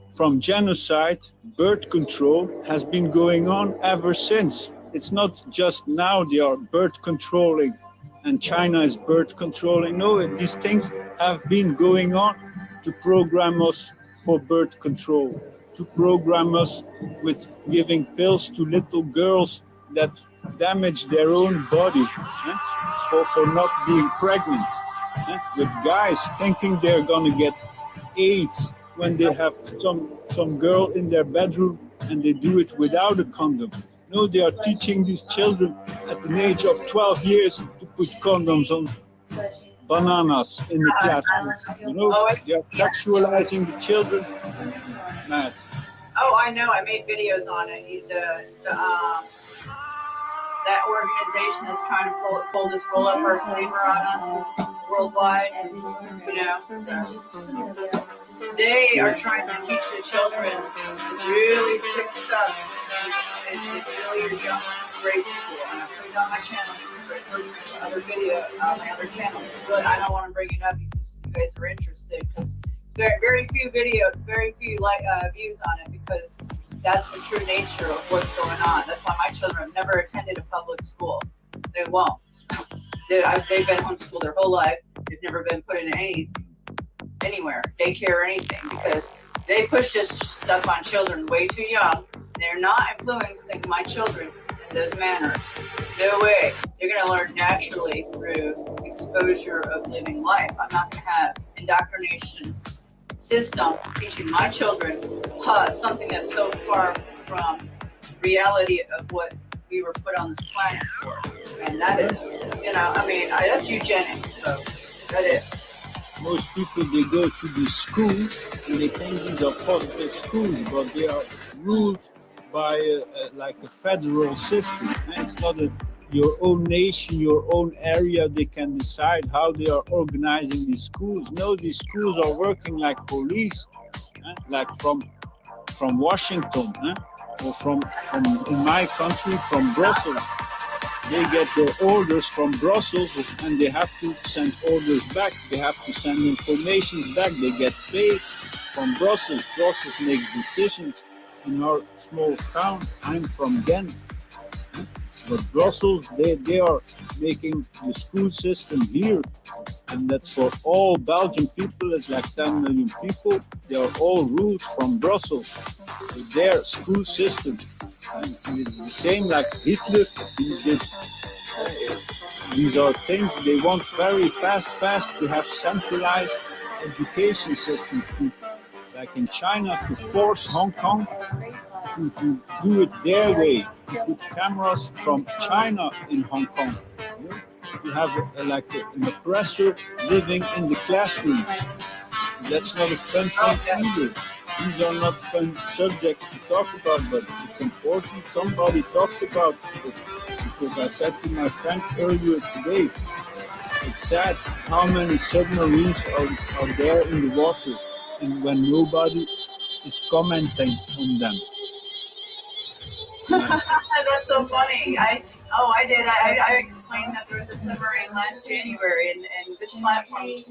from genocide, birth control has been going on ever since. It's not just now they are birth controlling and China is birth controlling. No, these things have been going on to program us for birth control, to program us with giving pills to little girls that damage their own body for not being pregnant. With guys thinking they're gonna get AIDS when they have some girl in their bedroom and they do it without a condom. No, they are teaching these children at an age of 12 years to put condoms on bananas in the classroom. You know, they are sexualizing the children. Mad. Oh, I know. I made videos on it. That organization is trying to pull this roll up our sleever on us worldwide. You know, they are trying to teach the children really sick stuff in really young grade school. And I put it on my channel. Other video on my other channel. But I don't want to bring it up because you guys are interested because very few views on it because that's the true nature of what's going on. That's why my children have never attended a public school. They won't. They've been homeschooled their whole life. They've never been put in anywhere, daycare or anything, because they push this stuff on children way too young. They're not influencing my children in those manners. No way. They're going to learn naturally through exposure of living life. I'm not going to have indoctrination system teaching my children something that's so far from reality of what we were put on this planet for. And that is, that's eugenics, folks. That is. Most people, they go to these schools and they think these are positive schools, but they are ruled by like a federal system. And it's not your own nation, your own area. They can decide how they are organizing these schools. No, these schools are working like police, like from Washington, or from in my country, from Brussels. They get their orders from Brussels and they have to send orders back. They have to send information back. They get paid from Brussels. Brussels makes decisions. In our small town, I'm from Ghent. But Brussels, they are making the school system here. And that's for all Belgian people. It's like 10 million people. They are all ruled from Brussels with their school system. And it's the same like Hitler. He did. These are things they want very fast to have centralized education systems to, like in China, to force Hong Kong to do it their way, to put cameras from China in Hong Kong, to have an oppressor living in the classrooms. That's not a fun thing either. These are not fun subjects to talk about, but it's important somebody talks about it. Because I said to my friend earlier today, it's sad how many submarines are there in the water and when nobody is commenting on them. That's so funny. I did. I explained that there was a submarine last January and this platform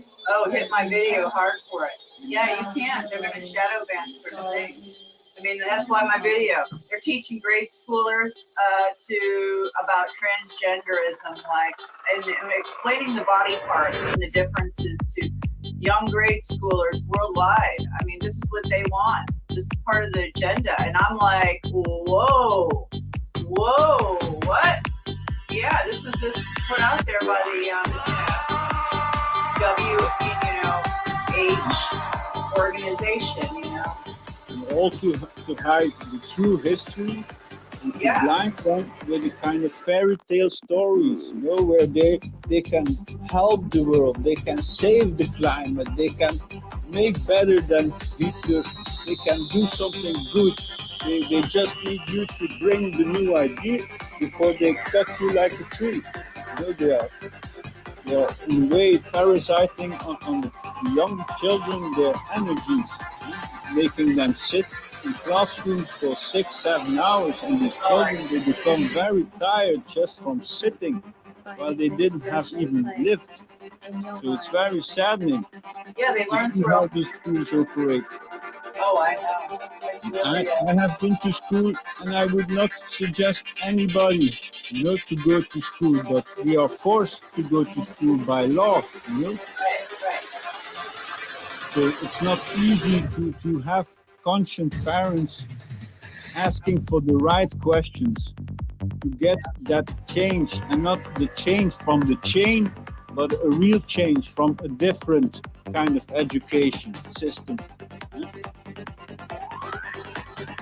hit my video hard for it. Yeah, you can't. They're going to shadow ban certain things. I mean, that's why my video. They're teaching grade schoolers about transgenderism, and explaining the body parts and the differences to young grade schoolers worldwide. I mean, this is what they want. This is part of the agenda, and I'm like, whoa, what? Yeah, this was just put out there by the WH organization, And all to hide the true history and to blind them with the kind of fairy tale stories, where they can help the world, they can save the climate, they can make better than Hitler, they can do something good. They just need you to bring the new idea before they cut you like a tree. They are in a way parasiting on the young children, their energies, making them sit in classrooms for 6-7 hours, and these children, they become very tired just from sitting while they didn't have even lived. So it's very saddening. Yeah, they learn through how these schools operate. Oh, I know. It's really I have been to school, and I would not suggest anybody not to go to school, but we are forced to go to school by law, Right. So it's not easy to have conscient parents asking for the right questions. to get that change, and not the change from the chain, but a real change from a different kind of education system.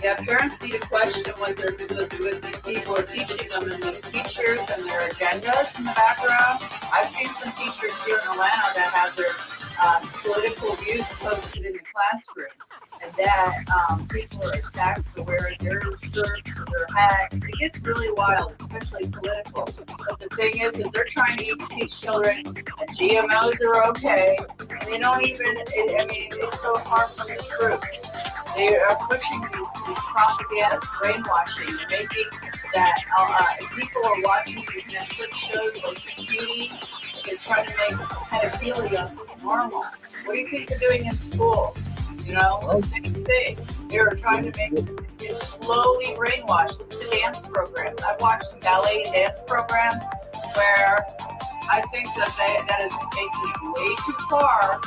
Yeah, parents need to question what they're what these people are teaching them, and these teachers and their agendas in the background. I've seen some teachers here in Atlanta that have their political views posted in the classroom, and that people are attacked for wearing their shirts or their hats. It gets really wild, especially political. But the thing is that they're trying to teach children that GMOs are okay, and they don't even. I mean, it's so far from the truth. They are pushing these propaganda, brainwashing, making that people are watching these Netflix shows like Cuties. They're trying to make pedophilia normal. What do you think they're doing in school? You know, the same thing. They're trying to make it slowly brainwashed. The dance programs. I watched some ballet and dance programs where I think that is taking it way too far.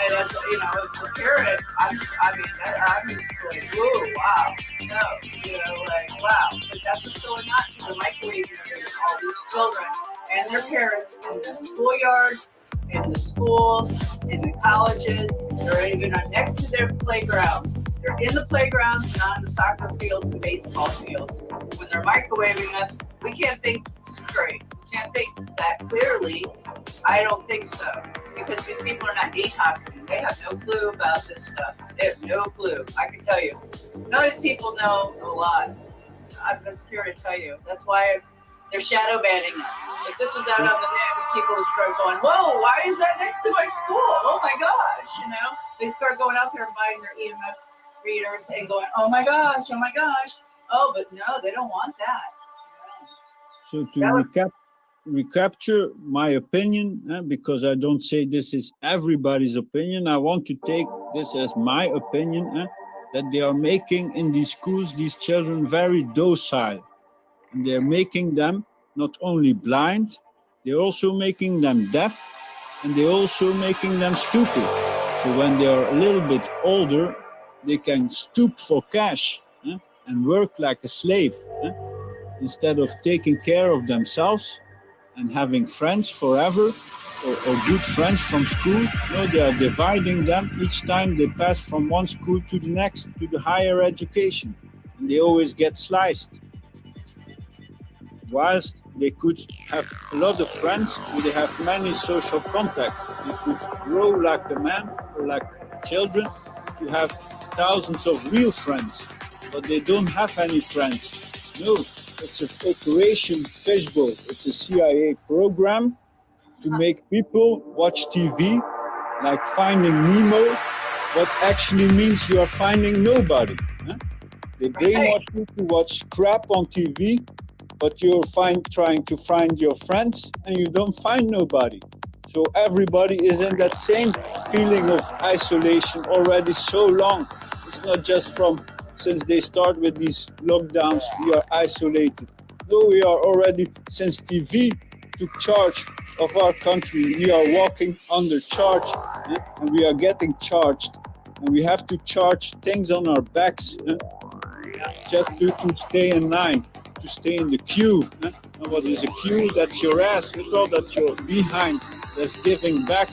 And as a parent, I'm just like, whoa, wow, no, like, wow. But that's what's going on. They're microwaving all these children and their parents in the schoolyards, in the schools, in the colleges. They're even next to their playgrounds. They're in the playgrounds, not in the soccer fields and baseball fields. When they're microwaving us, we can't think straight. We can't think that clearly. I don't think so. Because these people are not detoxing. They have no clue about this stuff. They have no clue. I can tell you. None of these people know a lot. I'm just here to tell you. That's why they're shadow banning us. If this was out on the news, people would start going, whoa, why is that next to my school? Oh my gosh, They start going out there and buying their EMF readers and going, oh my gosh. Oh, but no, they don't want that. So to recapture my opinion, because I don't say this is everybody's opinion, I want to take this as my opinion, that they are making in these schools these children very docile, and they're making them not only blind, they're also making them deaf, and they're also making them stupid. So when they are a little bit older, they can stoop for cash and work like a slave instead of taking care of themselves and having friends forever, or good friends from school. No, they are dividing them each time they pass from one school to the next, to the higher education. And they always get sliced. Whilst they could have a lot of friends, and they have many social contacts. They could grow like a man, or like children, to have thousands of real friends. But they don't have any friends. No. It's a Operation Fishbowl. It's a CIA program to make people watch TV, like Finding Nemo, what actually means you are finding nobody. They brainwash you to watch crap on TV, but you're trying to find your friends, and you don't find nobody. So everybody is in that same feeling of isolation already so long. It's not just since they start with these lockdowns, we are isolated. No, we are already, since TV took charge of our country, we are walking under charge, and we are getting charged. And we have to charge things on our backs just to stay in line, to stay in the queue. And what is a queue? That's your ass. We call that your behind. That's giving back.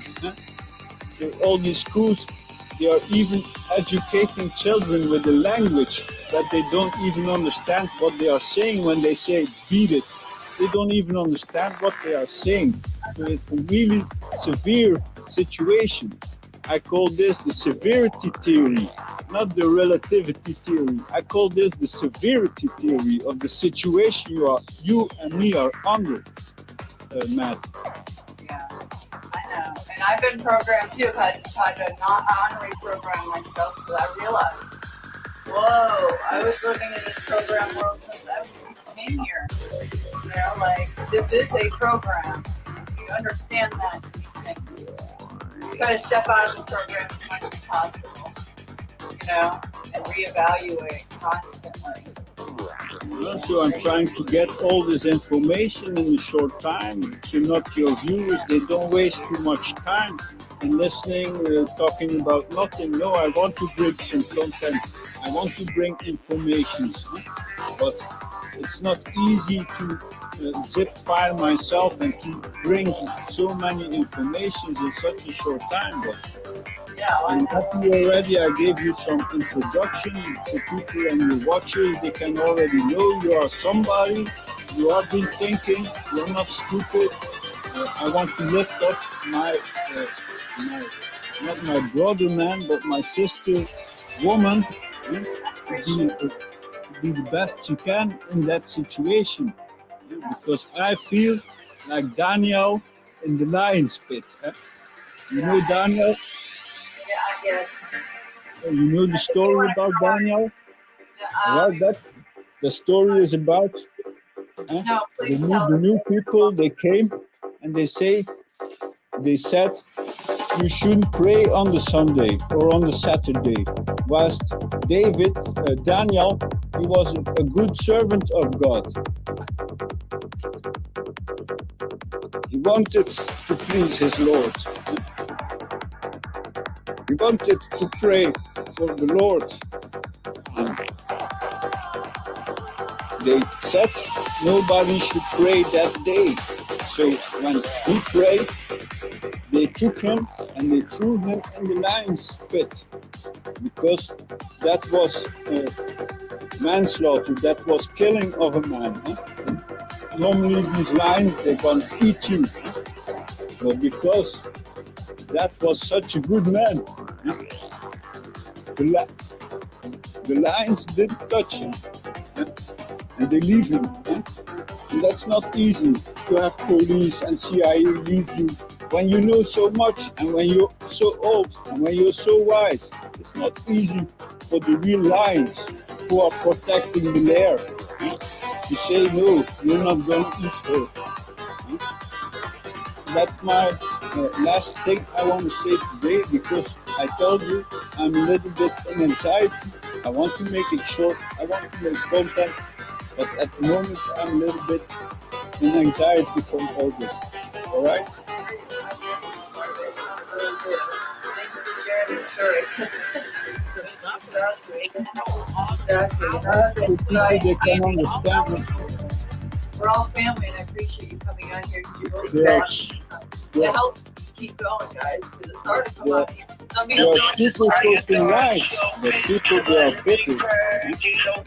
So all these schools, they are even educating children with a language that they don't even understand what they are saying when they say beat it. They don't even understand what they are saying. So it's a really severe situation. I call this the severity theory, not the relativity theory. I call this the severity theory of the situation you and me are under, Matt. Yeah, I know. And I've been programmed too. I've had a non-honorary program myself, but I realized, whoa, I was living in this program world since I came here. This is a program. You understand that. You gotta step out of the program as much as possible, and reevaluate constantly. So I'm trying to get all this information in a short time. So not your viewers, they don't waste too much time in listening, talking about nothing. No, I want to bring some content. I want to bring information. But it's not easy to zip file myself and to bring so many informations in such a short time. But I'm happy already. I gave you some introduction so people and your watchers, they can already know you are somebody. You have been thinking. You're not stupid. I want to lift up my not my brother man, but my sister woman, to be the best you can in that situation. Because I feel like Daniel in the lion's pit. You know Daniel? Yes. You know the story about Daniel? Well, that the story is about No, please the tell us. new people. They came and they said you shouldn't pray on the Sunday or on the Saturday. Whilst Daniel, he was a good servant of God. He wanted to please his Lord. He wanted to pray for the Lord. And they said nobody should pray that day. So when he prayed, they took him and they threw him in the lion's pit, because that was manslaughter, that was killing of a man. Normally these lions, they're gonna eat you. But because that was such a good man, the lions didn't touch him, and they leave him. And that's not easy to have police and CIA leave you when you know so much, and when you're so old, and when you're so wise. It's not easy for the real lions who are protecting the lair to say, no, you're not going to eat her. That's my last thing I want to say today, because I told you I'm a little bit in anxiety. I want to make it short. I want to make content, but at the moment I'm a little bit in anxiety from all this. All right? Thank you for sharing this story. Exactly. So people, they can understand it. We're all family, and I appreciate you coming on here because you really Yes. to help keep going, guys. Because it's hard to come out here. Some people There are people talking lies, but people, they are bitter.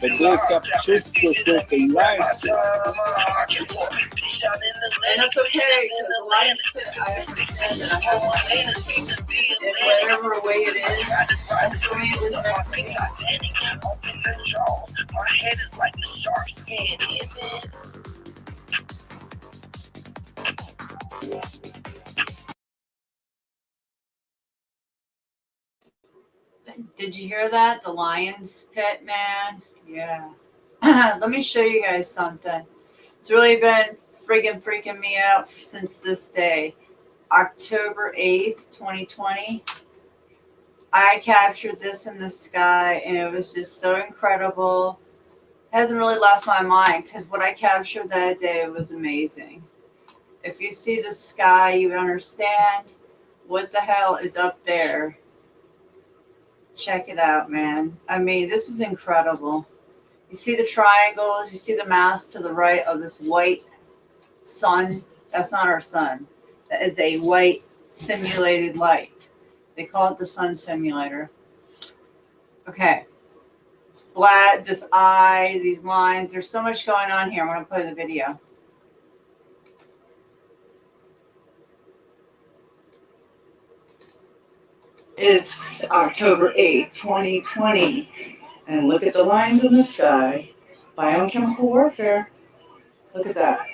But they kept people talking lies. and it's okay, because the lion's pit, I understand that I have one in whatever way it is, that's the way it is meant to be. My head is like a shark's skin. Did you hear that? The lion's pit, man. Yeah. Let me show you guys something. It's really been freaking me out since this day. October 8th, 2020. I captured this in the sky, and it was just so incredible. It hasn't really left my mind, because what I captured that day was amazing. If you see the sky, you would understand what the hell is up there. Check it out, man. I mean, this is incredible. You see the triangles, you see the mass to the right of this white sun. That's not our sun. That is a white simulated light. They call it the sun simulator. Okay. It's black, this eye, these lines. There's so much going on here. I'm going to play the video. It's October 8th, 2020. And look at the lines in the sky. Biochemical warfare. Look at that.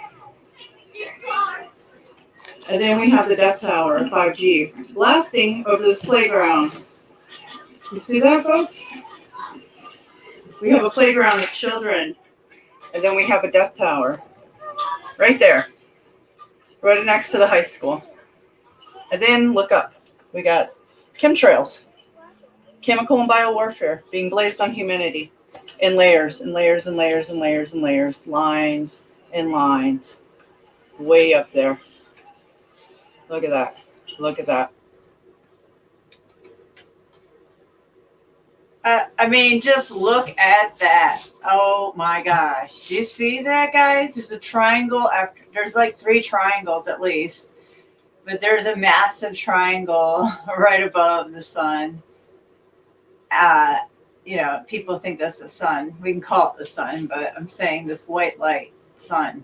And then we have the Death Tower, 5G, blasting over this playground. You see that, folks? We have a playground of children. And then we have a Death Tower. Right there. Right next to the high school. And then look up. We got chemtrails. Chemical and biowarfare being blazed on humanity. In layers and layers and layers and layers and layers. Lines and lines. Way up there. Look at that. Look at that. I mean, just look at that. Oh my gosh. Do you see that, guys? There's a triangle after, there's like 3 triangles at least, but there's a massive triangle right above the sun. You know, people think that's the sun. We can call it the sun, but I'm saying this white light sun.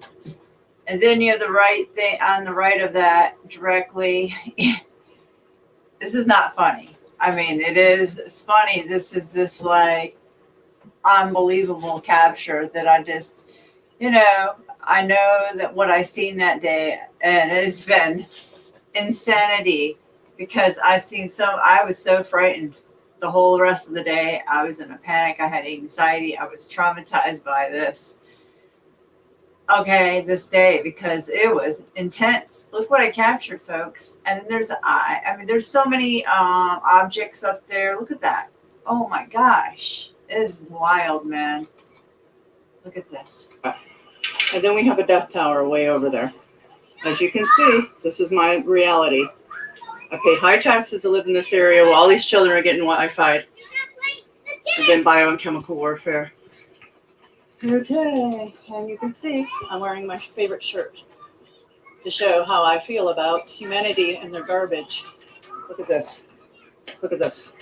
And then you have the right thing on the right of that directly. This is not funny. I mean, it's funny. This is just like unbelievable capture that I just, you know, I know that what I seen that day, and it's been insanity because I was so frightened the whole rest of the day. I was in a panic. I had anxiety. I was traumatized by this. Okay, this day, because it was intense. Look what I captured, folks. And then there's an eye. I mean, there's so many objects up there. Look at that. Oh my gosh. It is wild, man. Look at this. And then we have a death tower way over there. As you can see, this is my reality. I pay high taxes to live in this area while all these children are getting Wi-Fi. Again, bio and chemical warfare. Okay, and you can see I'm wearing my favorite shirt to show how I feel about humanity and their garbage. Look at this. Look at this.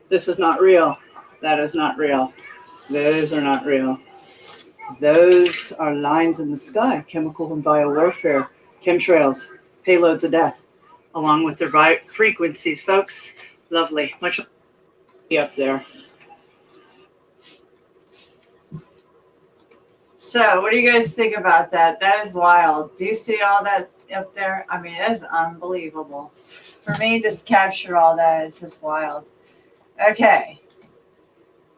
This is not real. That is not real. Those are not real. Those are lines in the sky, chemical and bio warfare, chemtrails, payloads of death, along with their frequencies, folks. Lovely. Much up there. So, what do you guys think about that? That is wild. Do you see all that up there? I mean, that is unbelievable. For me, just capture all that is just wild. Okay.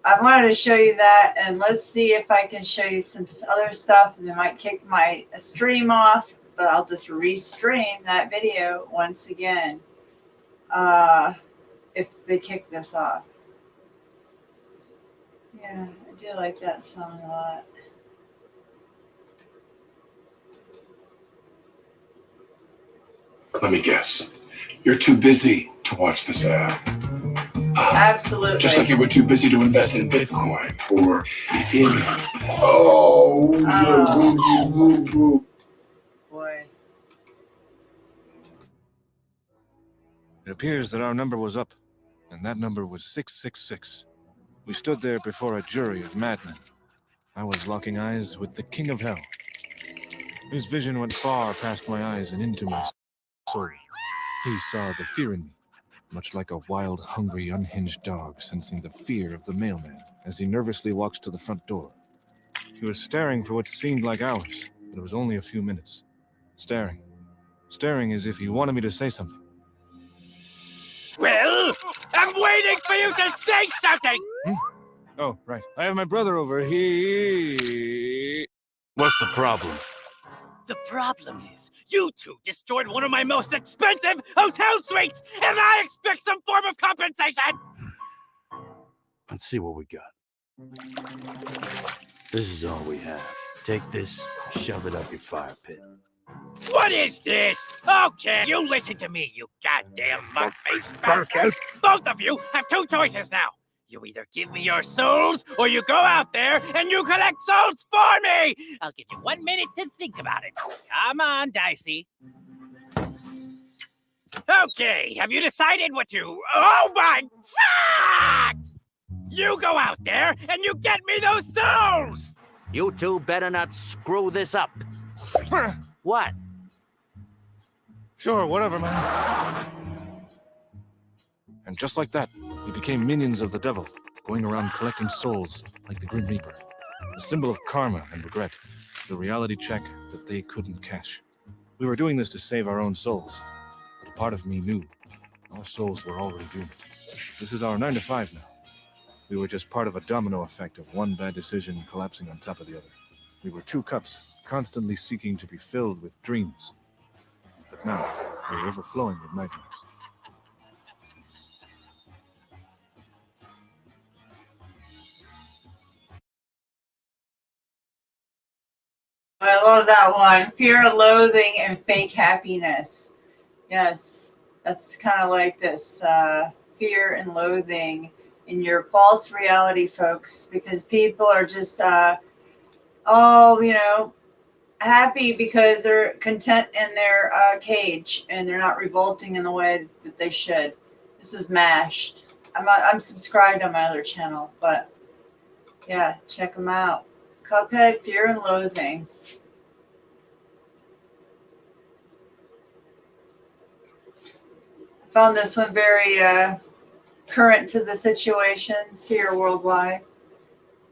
I wanted to show you that, and let's see if I can show you some other stuff, and they might kick my stream off, but I'll just restream that video once again if they kick this off. Yeah, I do like that song a lot. Let me guess. You're too busy to watch this ad. Absolutely. Just like you were too busy to invest in Bitcoin or Ethereum. Oh. Boy. It appears that our number was up, and that number was 666. We stood there before a jury of madmen. I was locking eyes with the King of Hell. His vision went far past my eyes and into my soul. He saw the fear in me, much like a wild, hungry, unhinged dog sensing the fear of the mailman as he nervously walks to the front door. He was staring for what seemed like hours, but it was only a few minutes. Staring as if he wanted me to say something. Well, I'm waiting for you to say something! Oh, right. I have my brother over. What's the problem? The problem is, you two destroyed one of my most expensive hotel suites, and I expect some form of compensation! Let's see what we got. This is all we have. Take this, shove it up your fire pit. What is this? Okay, you listen to me, you goddamn mug-faced bastard! Both of you have 2 choices now. You either give me your souls, or you go out there and you collect souls for me! I'll give you 1 minute to think about it. Come on, Dicey. Okay, have you decided what you... Oh my... Fuck! You go out there and you get me those souls! You two better not screw this up. What? Sure, whatever, man. And just like that, we became minions of the devil, going around collecting souls like the Grim Reaper. A symbol of karma and regret, the reality check that they couldn't cash. We were doing this to save our own souls, but a part of me knew our souls were already doomed. This is our 9 to 5 now. We were just part of a domino effect of one bad decision collapsing on top of the other. We were 2 cups, constantly seeking to be filled with dreams. But now, we were overflowing with nightmares. I love that one. Fear, loathing, and fake happiness. Yes, that's kind of like this. Fear and loathing in your false reality, folks, because people are just all, happy because they're content in their cage and they're not revolting in the way that they should. This is Mashed. I'm subscribed on my other channel, but yeah, check them out. Cuphead, Fear and Loathing. I found this one very current to the situations here worldwide,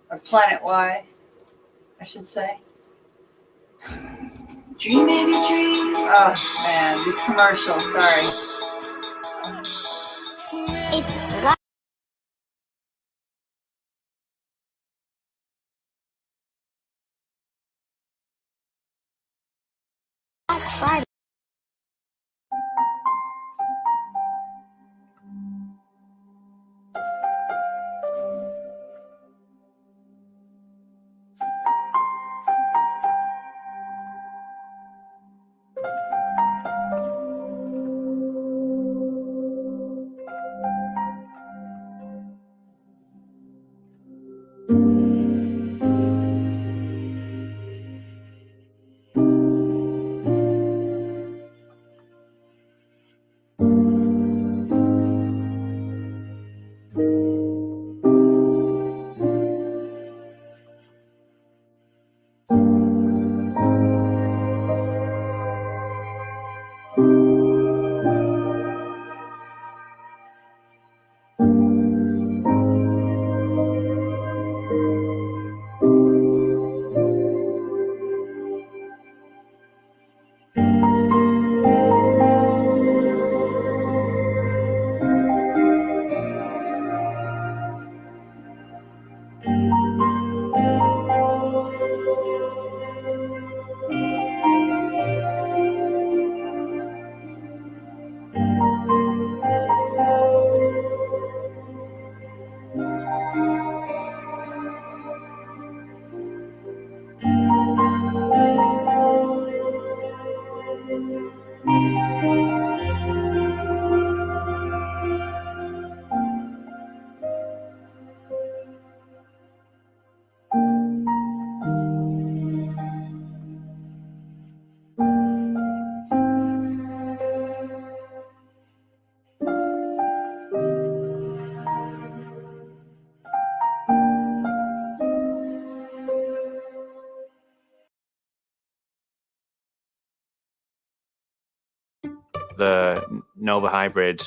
or planet-wide, I should say. Dream, baby, dream. Oh man, these commercials, sorry. It's Black Friday. The Nova Hybrid,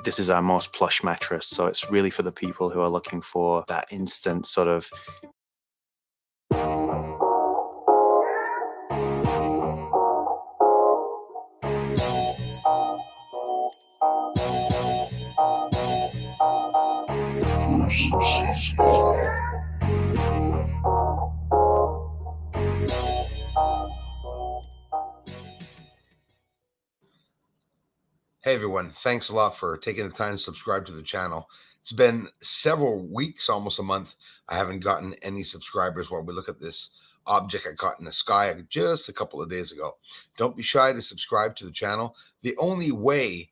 this is our most plush mattress, so it's really for the people who are looking for that instant sort of Hey everyone, thanks a lot for taking the time to subscribe to the channel. It's been several weeks, almost a month. I haven't gotten any subscribers while we look at this object I caught in the sky just a couple of days ago. Don't be shy to subscribe to the channel. The only way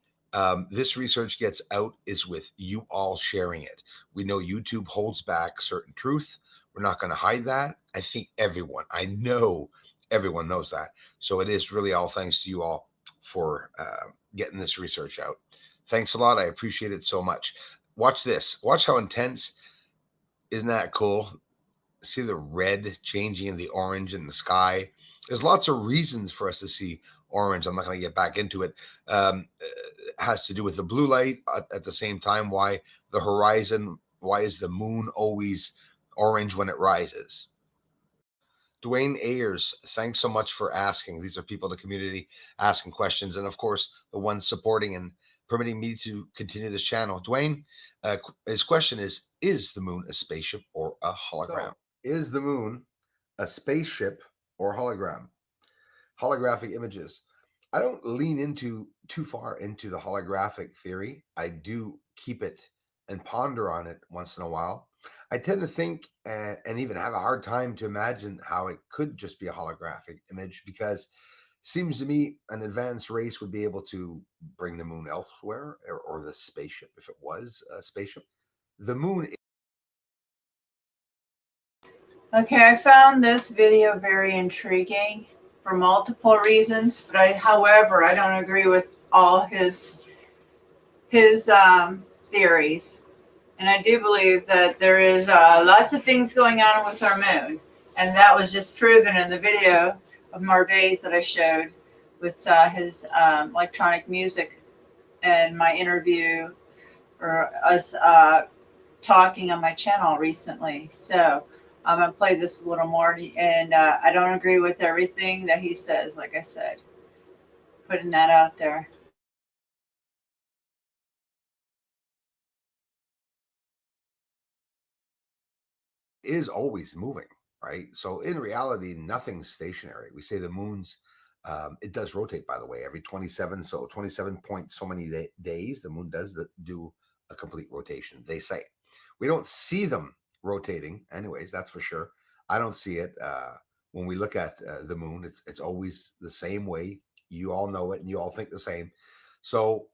this research gets out is with you all sharing it. We know YouTube holds back certain truth. We're not going to hide that. I think I know everyone knows that. So it is really all thanks to you all for getting this research out. Thanks a lot. I appreciate it so much. Watch this. Watch how intense. Isn't that cool? See the red changing in the orange in the sky. There's lots of reasons for us to see orange. I'm not going to get back into it. It has to do with the blue light at the same time. Why the horizon? Why is the moon always orange when it rises? Dwayne Ayers, thanks so much for asking. These are people in the community asking questions, and of course, the ones supporting and permitting me to continue this channel. Dwayne, his question is the moon a spaceship or a hologram? So, is the moon a spaceship or hologram? Holographic images. I don't lean into too far into the holographic theory. I do keep it and ponder on it once in a while. I tend to think and even have a hard time to imagine how it could just be a holographic image, because it seems to me an advanced race would be able to bring the moon elsewhere, or the spaceship, if it was a spaceship, the moon. Okay, I found this video very intriguing for multiple reasons, but however, I don't agree with all his theories. And I do believe that there is lots of things going on with our moon. And that was just proven in the video of Marvez that I showed with his electronic music and my interview or us talking on my channel recently. So I'm going to play this a little more. And I don't agree with everything that he says, like I said. Putting that out there. Is always moving, right? So in reality, nothing's stationary. We say the moon's, it does rotate, by the way, every 27 point so many days, the moon does do a complete rotation, they say. We don't see them rotating anyways, that's for sure. I don't see it. When we look at the moon, it's always the same way. You all know it and you all think the same. So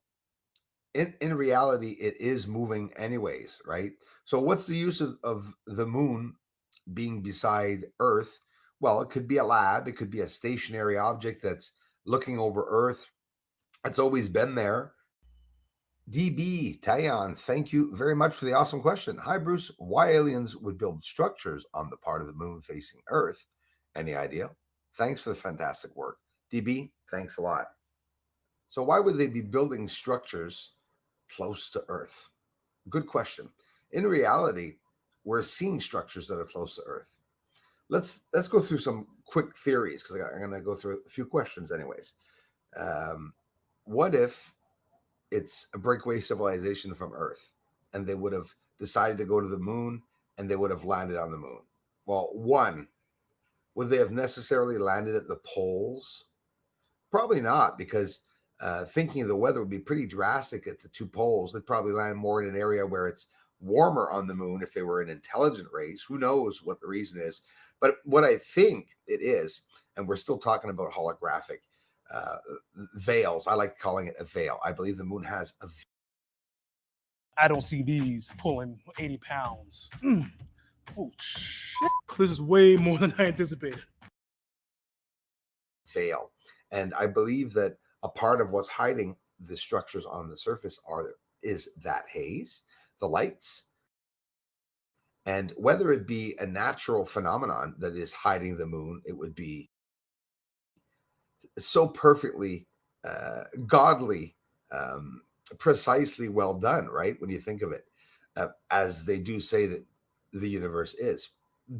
in reality, it is moving anyways, right? So what's the use of the moon being beside Earth? Well, it could be a lab. It could be a stationary object that's looking over Earth. It's always been there. DB Tayan, thank you very much for the awesome question. Hi, Bruce. Why aliens would build structures on the part of the moon facing Earth? Any idea? Thanks for the fantastic work. DB, thanks a lot. So why would they be building structures close to Earth? Good question. In reality, we're seeing structures that are close to Earth. Let's go through some quick theories because I'm going to go through a few questions anyways. What if it's a breakaway civilization from Earth and they would have decided to go to the moon and they would have landed on the moon? Well, one, would they have necessarily landed at the poles? Probably not, because thinking of the weather would be pretty drastic at the two poles. They'd probably land more in an area where it's warmer on the moon if they were an intelligent race. Who knows what the reason is? But what I think it is, and we're still talking about holographic veils. I like calling it a veil. I believe the moon has a veil. I don't see these pulling 80 pounds. Oh, shit. This is way more than I anticipated. Veil. And I believe that a part of what's hiding the structures on the surface is that haze, the lights, and whether it be a natural phenomenon that is hiding the moon, it would be so perfectly godly, precisely well done, right? When you think of it, as they do say that the universe is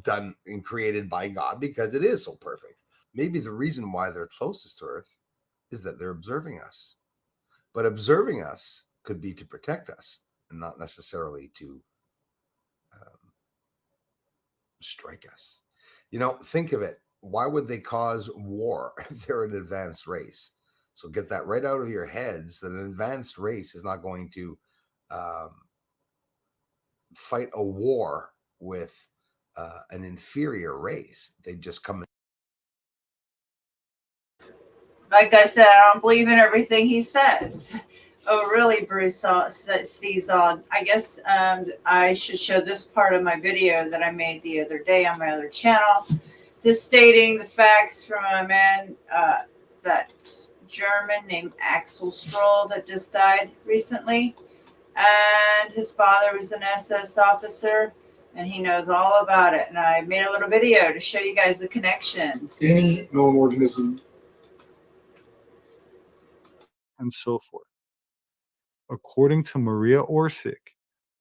done and created by God because it is so perfect. Maybe the reason why they're closest to Earth is that they're observing us. But observing us could be to protect us and not necessarily to strike us. You know, think of it. Why would they cause war if they're an advanced race? So get that right out of your heads that an advanced race is not going to fight a war with an inferior race. They just come. Like I said, I don't believe in everything he says. Oh, really, Bruce sees all. I guess I should show this part of my video that I made the other day on my other channel. This stating the facts from a man, that German named Axel Stroll that just died recently. And his father was an SS officer, and he knows all about it. And I made a little video to show you guys the connections. Any known organism. And so forth. According to Maria Orsic,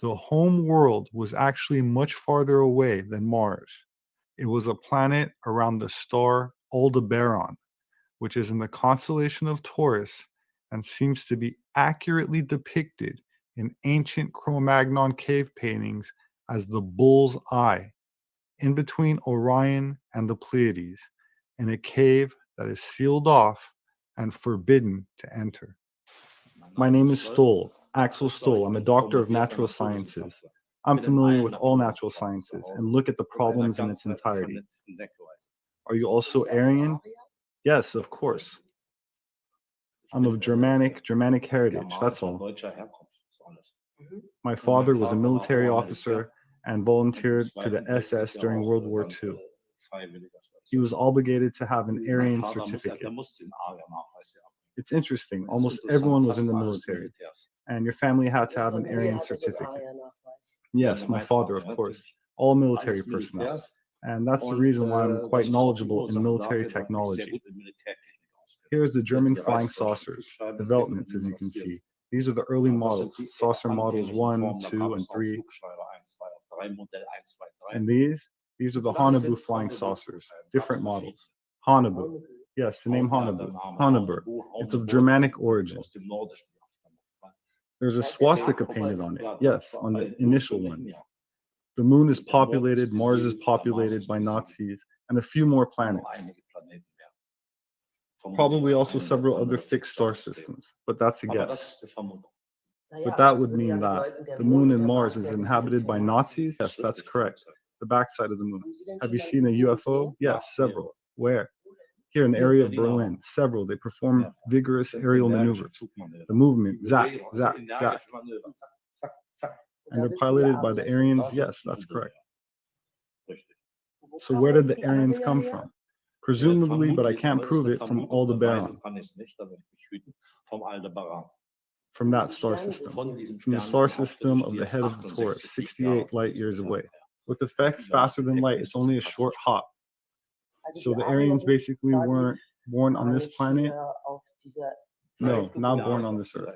the home world was actually much farther away than Mars. It was a planet around the star Aldebaran, which is in the constellation of Taurus and seems to be accurately depicted in ancient Cro-Magnon cave paintings as the bull's eye, in between Orion and the Pleiades, in a cave that is sealed off and forbidden to enter. My name is Stoll, Axel Stoll. I'm a doctor of natural sciences. I'm familiar with all natural sciences and look at the problems in its entirety. Are you also Aryan? Yes, of course. I'm of Germanic heritage, that's all. My father was a military officer and volunteered to the SS during World War II. He was obligated to have an Aryan certificate. It's interesting, almost everyone was in the military, and your family had to have an Aryan certificate. Yes, my father, of course, all military personnel. And that's the reason why I'm quite knowledgeable in military technology. Here's the German flying saucers, developments, as you can see. These are the early models, saucer models 1, 2, and 3. And these are the Haunebu flying saucers, different models. Haunebu, yes, the name Haunebu, Haunebu. It's of Germanic origin. There's a swastika painted on it, yes, on the initial ones. The moon is populated, Mars is populated by Nazis, and a few more planets. Probably also several other fixed star systems, but that's a guess. But that would mean that the moon and Mars is inhabited by Nazis? Yes, that's correct. The backside of the moon. Have you seen a UFO? Yes, several. Where? Here in the area of Berlin. Several. They perform vigorous aerial maneuvers. The movement, zack, zack, zack. And they're piloted by the Aryans? Yes, that's correct. So where did the Aryans come from? Presumably, but I can't prove it, from Aldebaran. From that star system. From the star system of the head of the Taurus, 68 light years away. With effects faster than light, it's only a short hop. So the Aryans basically weren't born on this planet? No, not born on this Earth.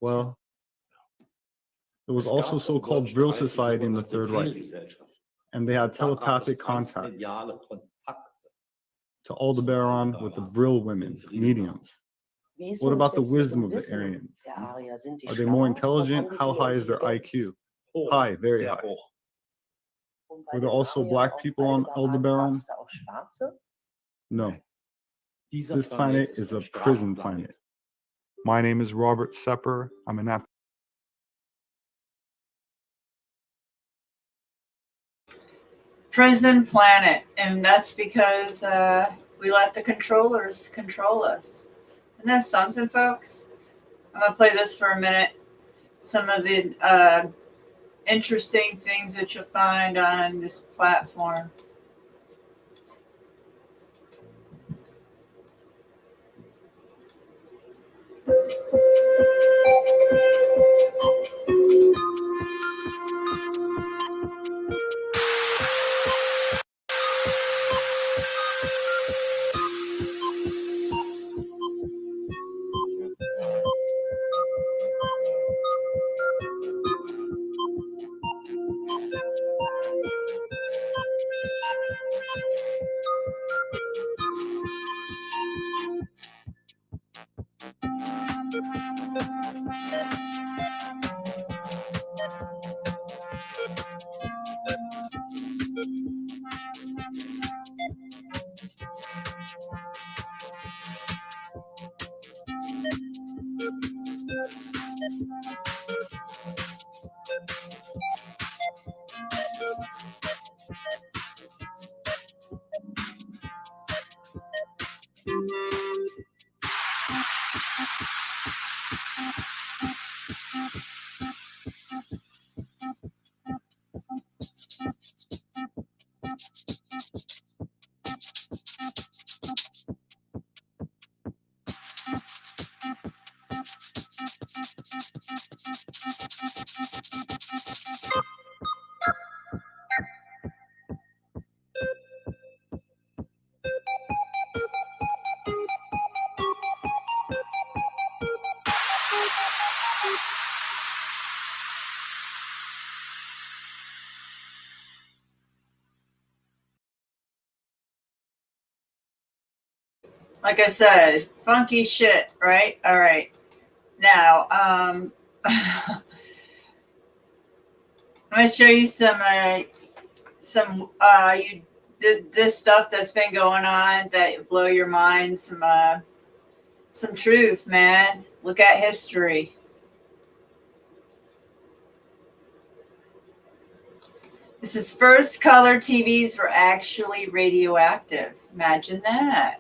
Well, there was also so-called Vril Society in the Third Reich, and they had telepathic contact to Aldebaran with the Vril women, mediums. What about the wisdom of the Aryans? Are they more intelligent? How high is their IQ? High, very high. Were there also black people on Aldebaran? No. This planet is a prison planet. My name is Robert Sepper. I'm an Prison planet, and that's because we let the controllers control us. Isn't that something, folks? I'm gonna play this for a minute. Some of the interesting things that you'll find on this platform. Like I said, funky shit, right? All right. Now, I'm going to show you some this stuff that's been going on that blow your mind. Some truth, man. Look at history. This is first color TVs were actually radioactive. Imagine that.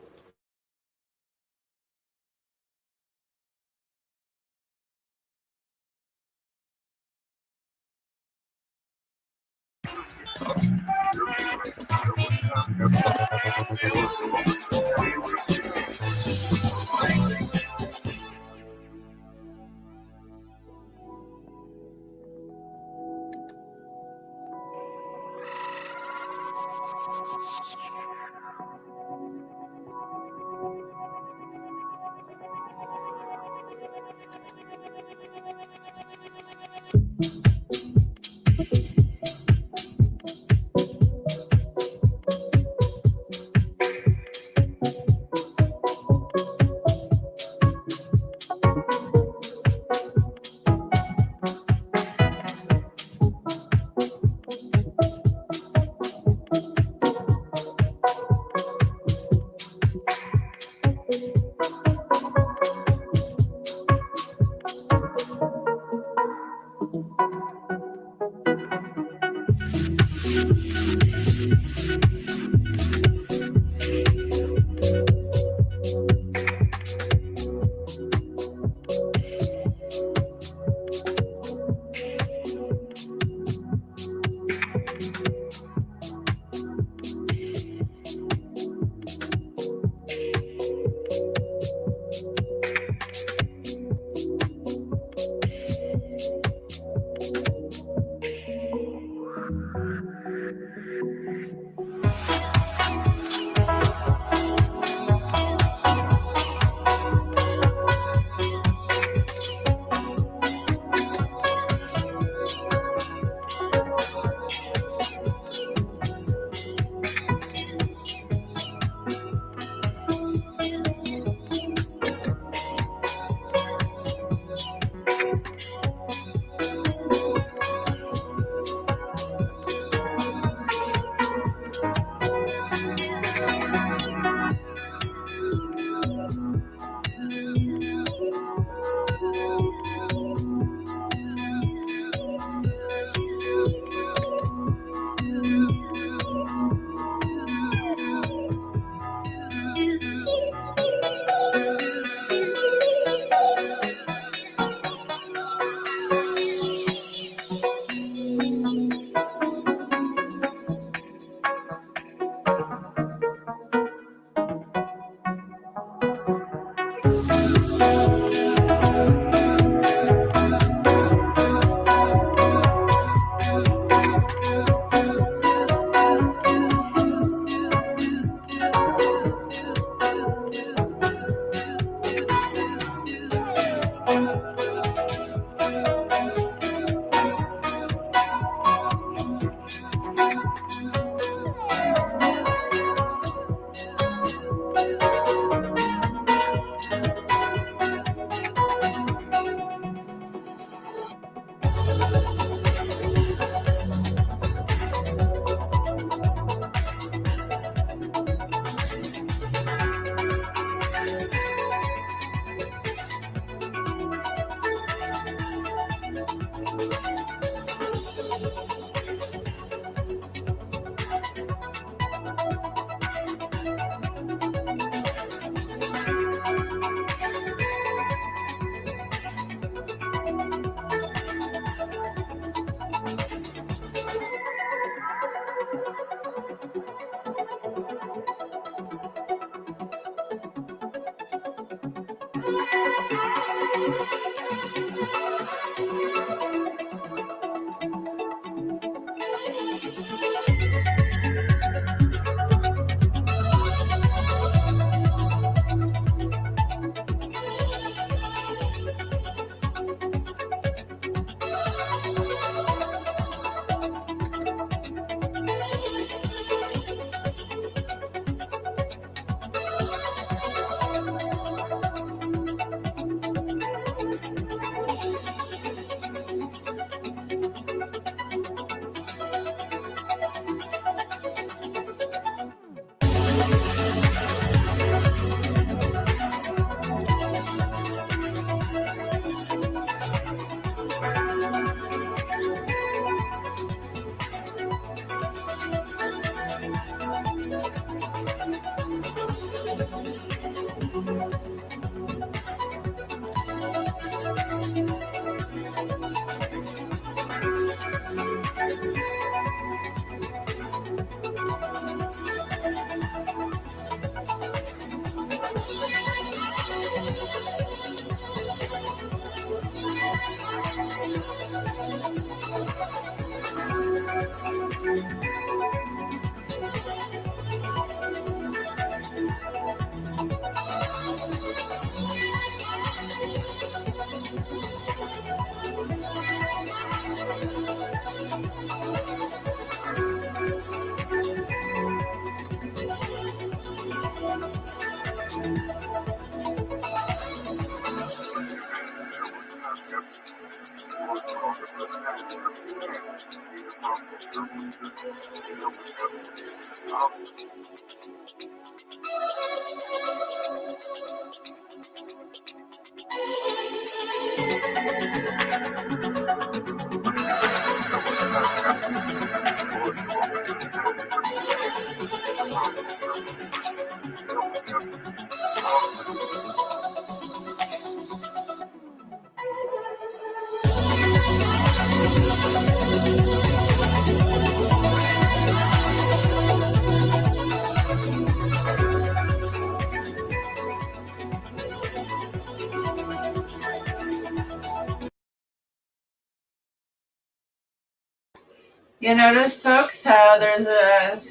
You notice, folks, how there's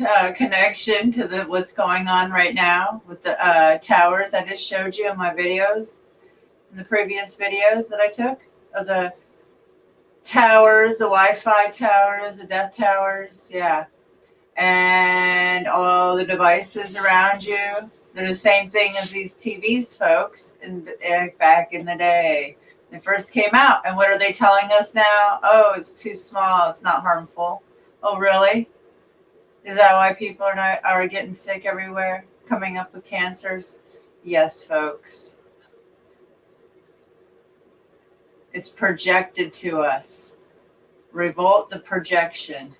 a connection to what's going on right now with the towers I just showed you in my videos, in the previous videos that I took of the towers, the Wi-Fi towers, the death towers, yeah, and all the devices around you. They're the same thing as these TVs, folks, back in the day. They first came out, and what are they telling us now? Oh, it's too small, it's not harmful. Oh, really? Is that why people are getting sick everywhere, coming up with cancers? Yes, folks. It's projected to us. Revolt the projection.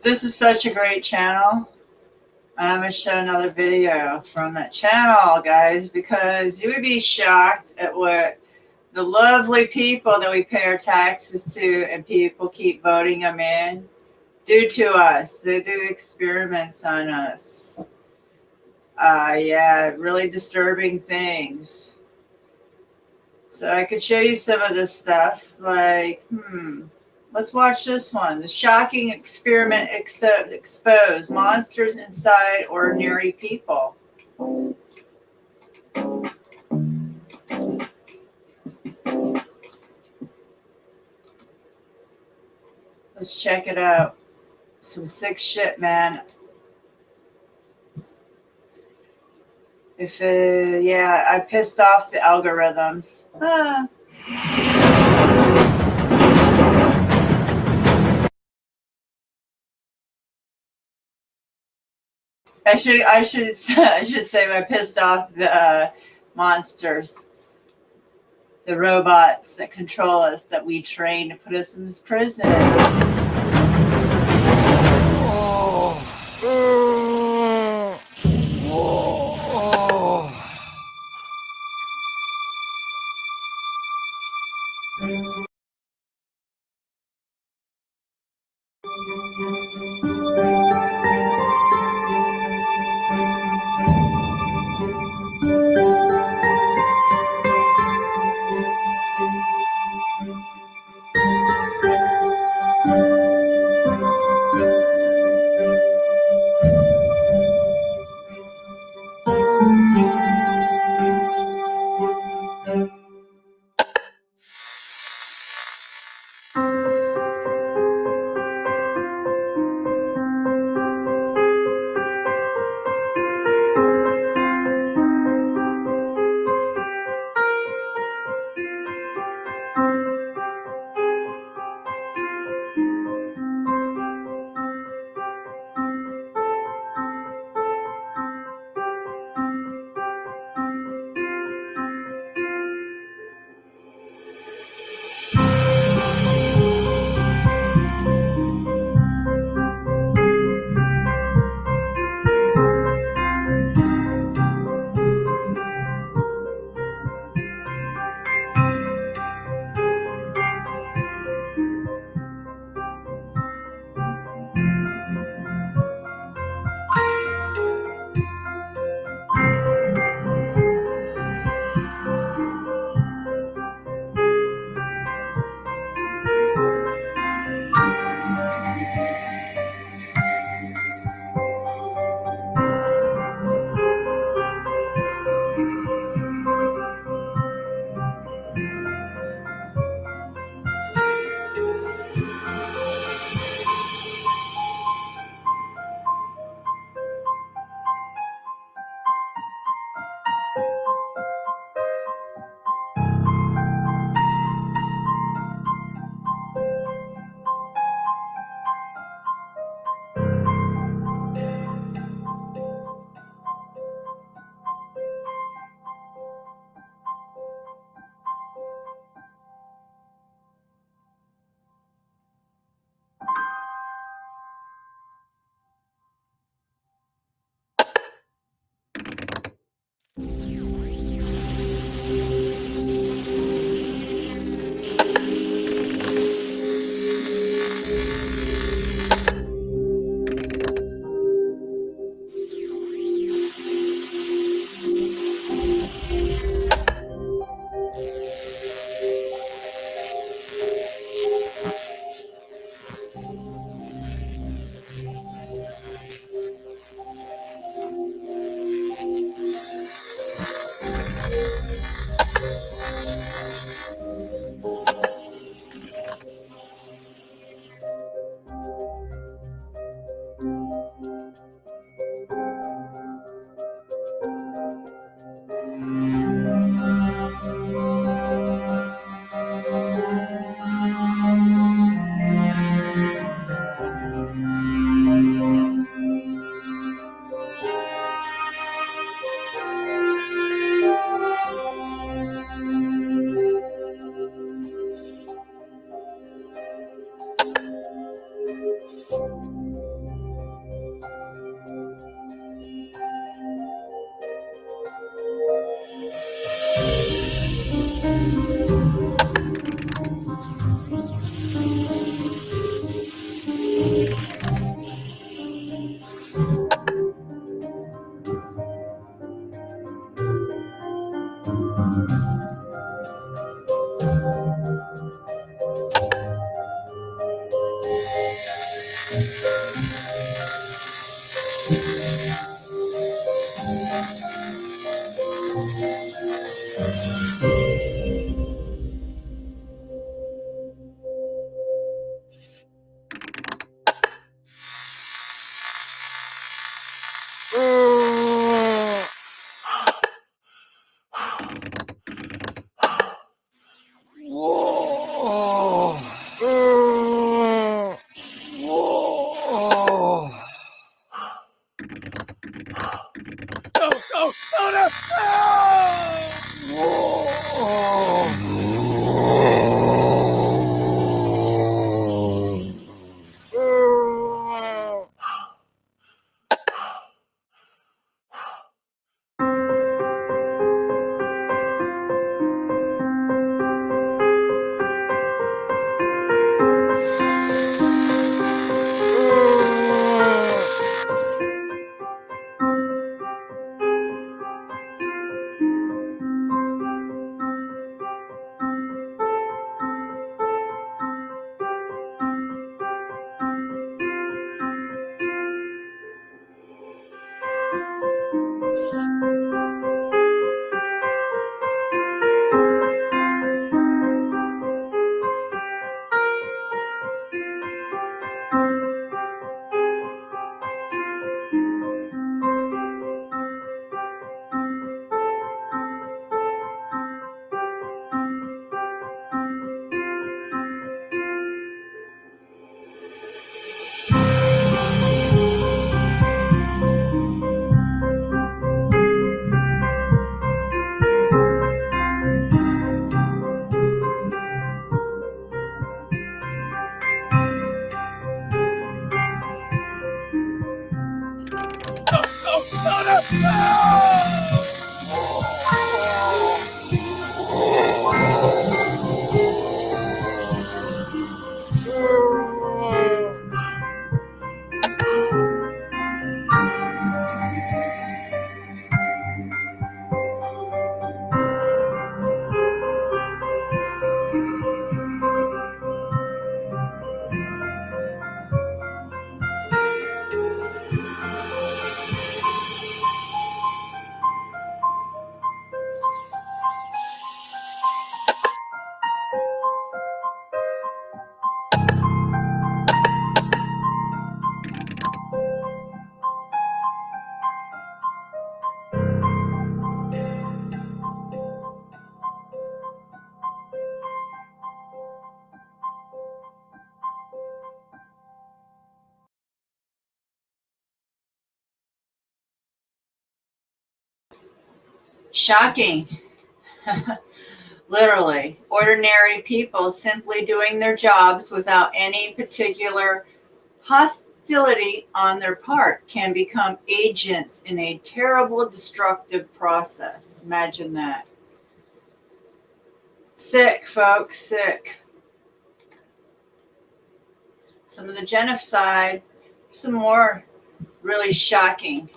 This is such a great channel. And I'm going to show another video from that channel, guys, because you would be shocked at what the lovely people that we pay our taxes to and people keep voting them in do to us. They do experiments on us. Yeah, really disturbing things. So I could show you some of this stuff, like, let's watch this one. The shocking experiment exposed monsters inside ordinary people. Let's check it out. Some sick shit, man. Yeah, I pissed off the algorithms. I should say I pissed off the monsters, the robots that control us, that we train to put us in this prison. Shocking. Literally, ordinary people simply doing their jobs without any particular hostility on their part can become agents in a terrible destructive process. Imagine that. Sick, folks, sick. Some of the genocide, some more really shocking.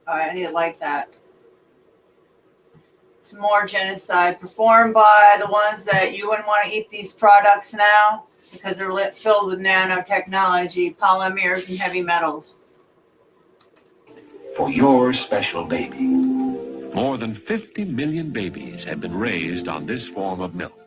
I need to like that. Some more genocide performed by the ones that you wouldn't want to eat these products now because they're filled with nanotechnology, polymers, and heavy metals. For your special baby. More than 50 million babies have been raised on this form of milk.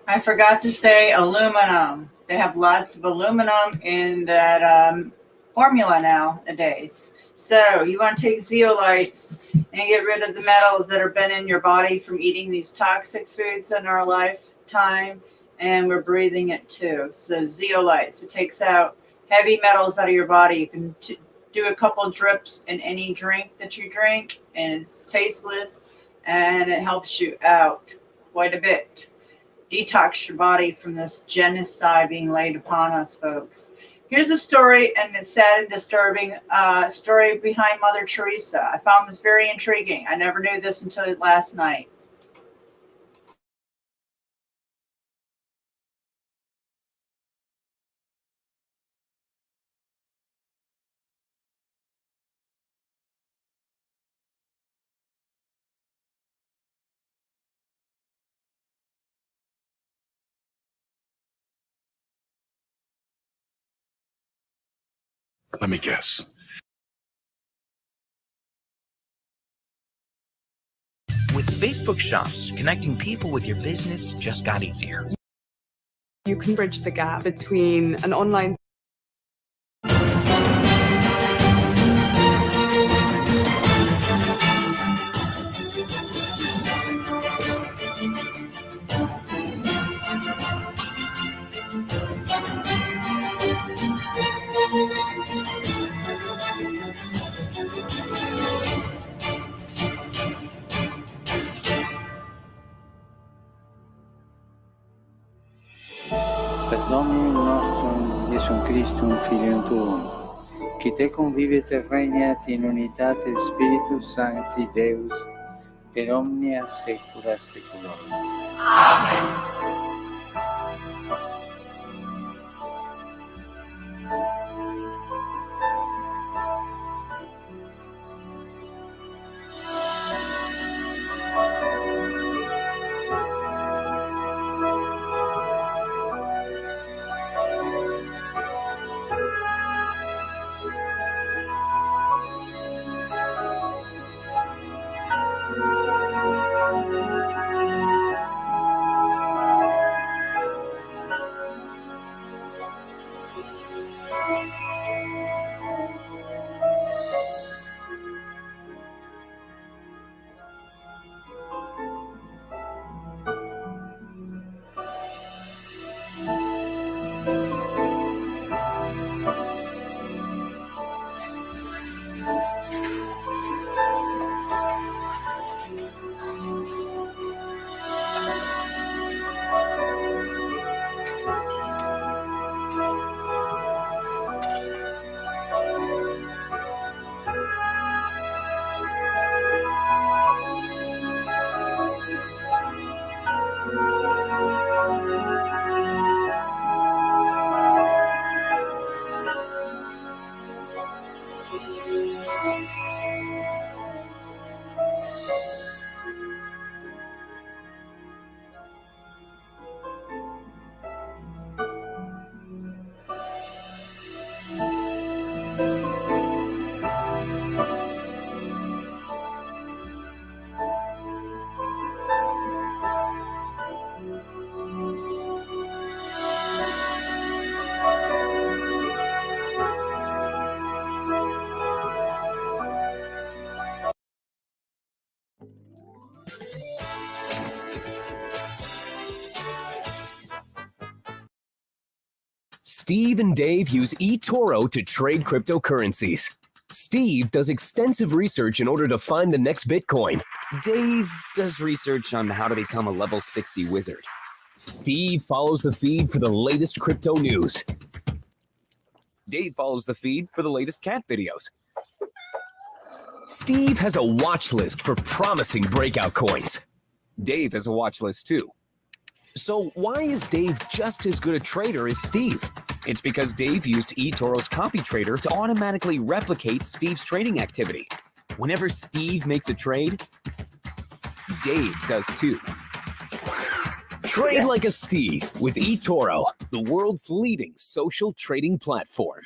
I forgot to say aluminum. They have lots of aluminum in that formula nowadays. So you want to take zeolites and get rid of the metals that have been in your body from eating these toxic foods in our lifetime, and we're breathing it too. So zeolites, it takes out heavy metals out of your body. You can do a couple drips in any drink that you drink, and it's tasteless, and it helps you out quite a bit. Detox your body from this genocide being laid upon us, folks. Here's a story, and it's sad and disturbing story behind Mother Teresa. I found this very intriguing. I never knew this until last night. Let me guess. With Facebook Shops, connecting people with your business just got easier. You can bridge the gap between an online Per Domnul nostru Iesus Christum, Filium Tuum, qui te convivet et regnat in unitate Spiritus Sancti Deus, per omnia saecula saeculorum. Amen. Steve and Dave use eToro to trade cryptocurrencies. Steve does extensive research in order to find the next Bitcoin. Dave does research on how to become a level 60 wizard. Steve follows the feed for the latest crypto news. Dave follows the feed for the latest cat videos. Steve has a watch list for promising breakout coins. Dave has a watch list too. So why is Dave just as good a trader as Steve? It's because Dave used eToro's copy trader to automatically replicate Steve's trading activity. Whenever Steve makes a trade, Dave does too. Trade like a Steve with eToro, the world's leading social trading platform.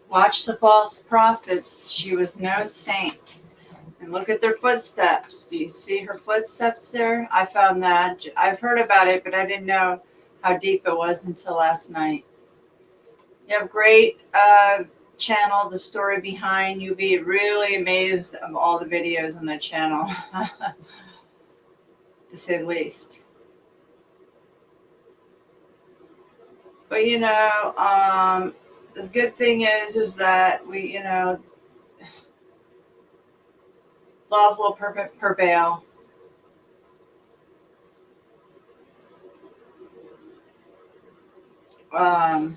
Watch the false prophets. She was no saint. And look at their footsteps. Do you see her footsteps there? I found that. I've heard about it, but I didn't know how deep it was until last night. You have great channel, The Story Behind. You'll be really amazed of all the videos on that channel, to say the least. But, you know, the good thing is that we, you know, love will prevail. I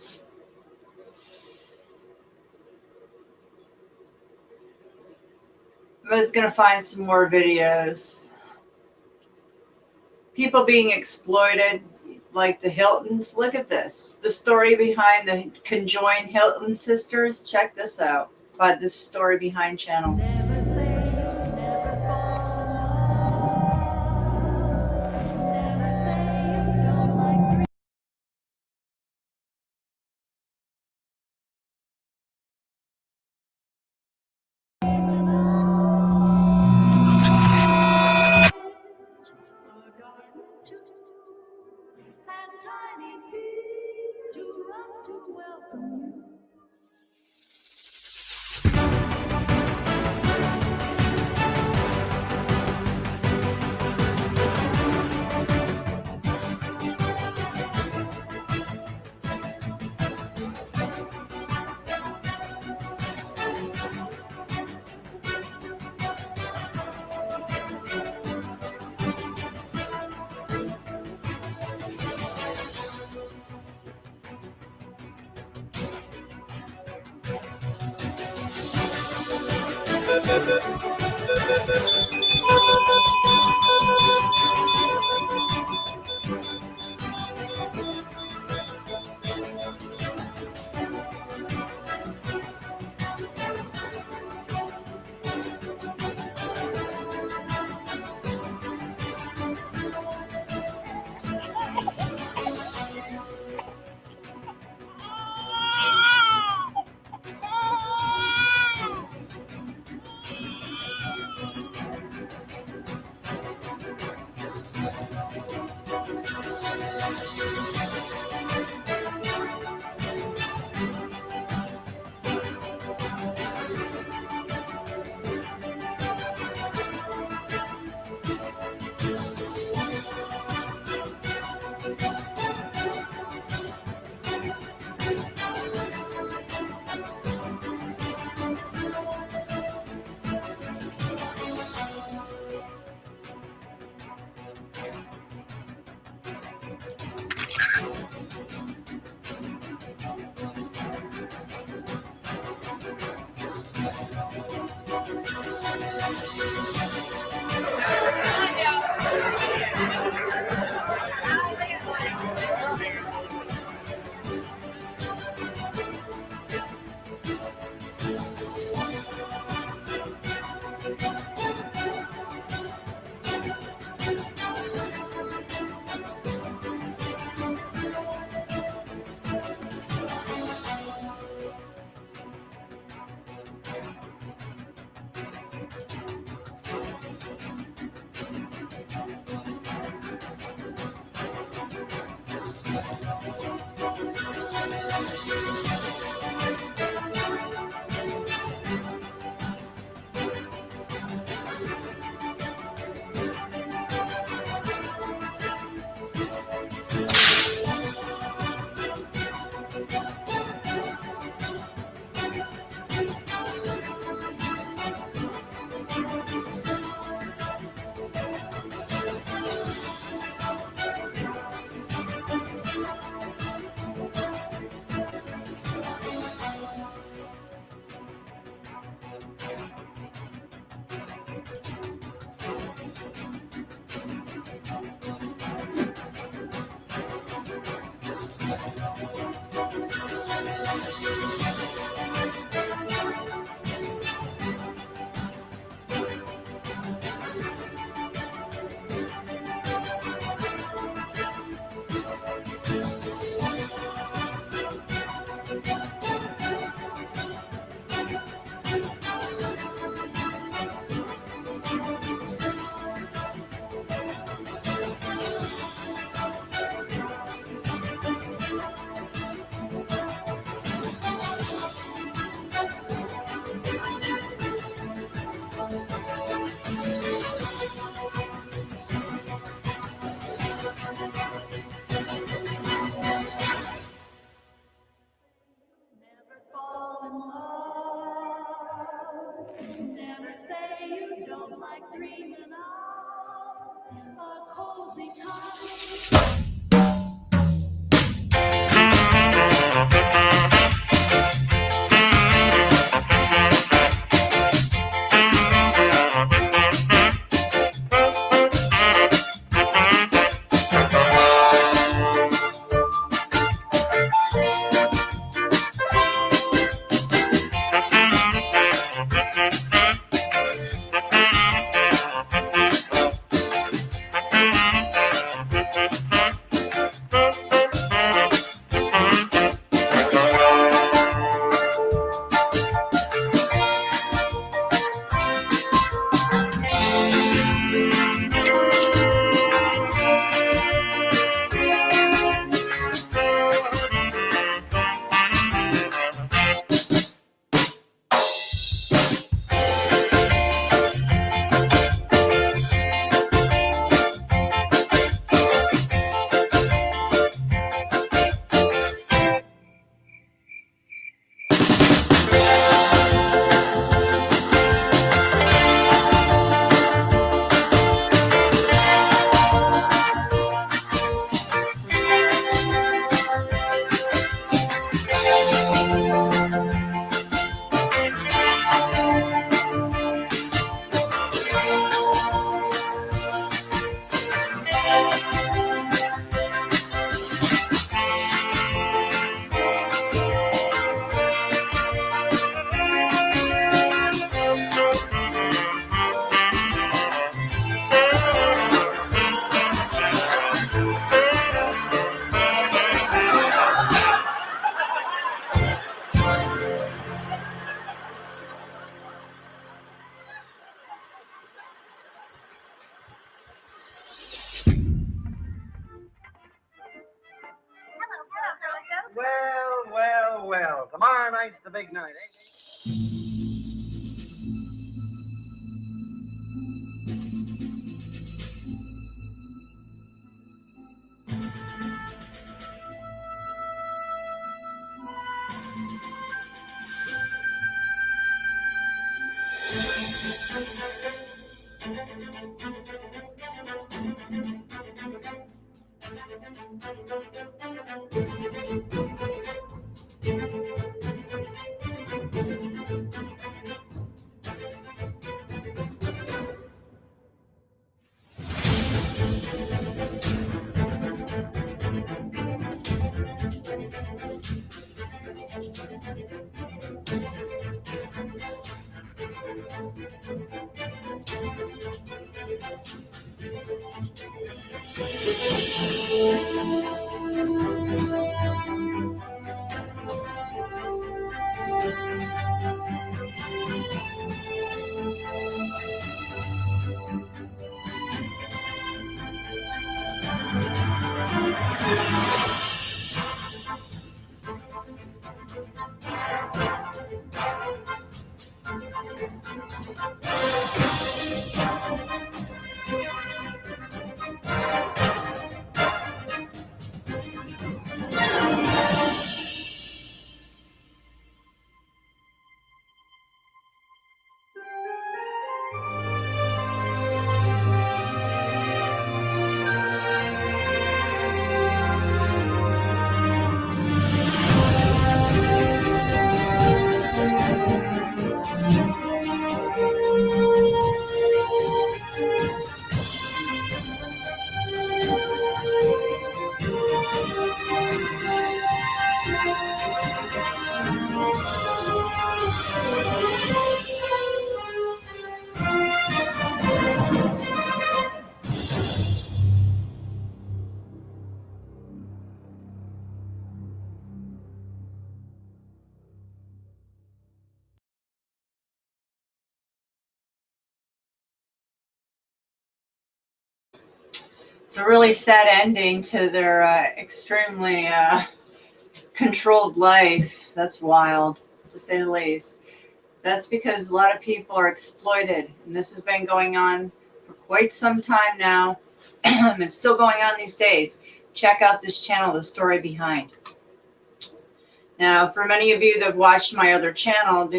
was going to find some more videos. People being exploited, like the Hiltons. Look at this. The story behind the conjoined Hilton sisters. Check this out by this Story Behind channel. Never say you don't like dreaming of a cozy cottage. Well, tomorrow night's the big night, eh? It's a really sad ending to their extremely controlled life. That's wild, to say the least. That's because a lot of people are exploited, and this has been going on for quite some time now. It's still going on these days. Check out this channel, The Story Behind. Now, for many of you that have watched my other channel,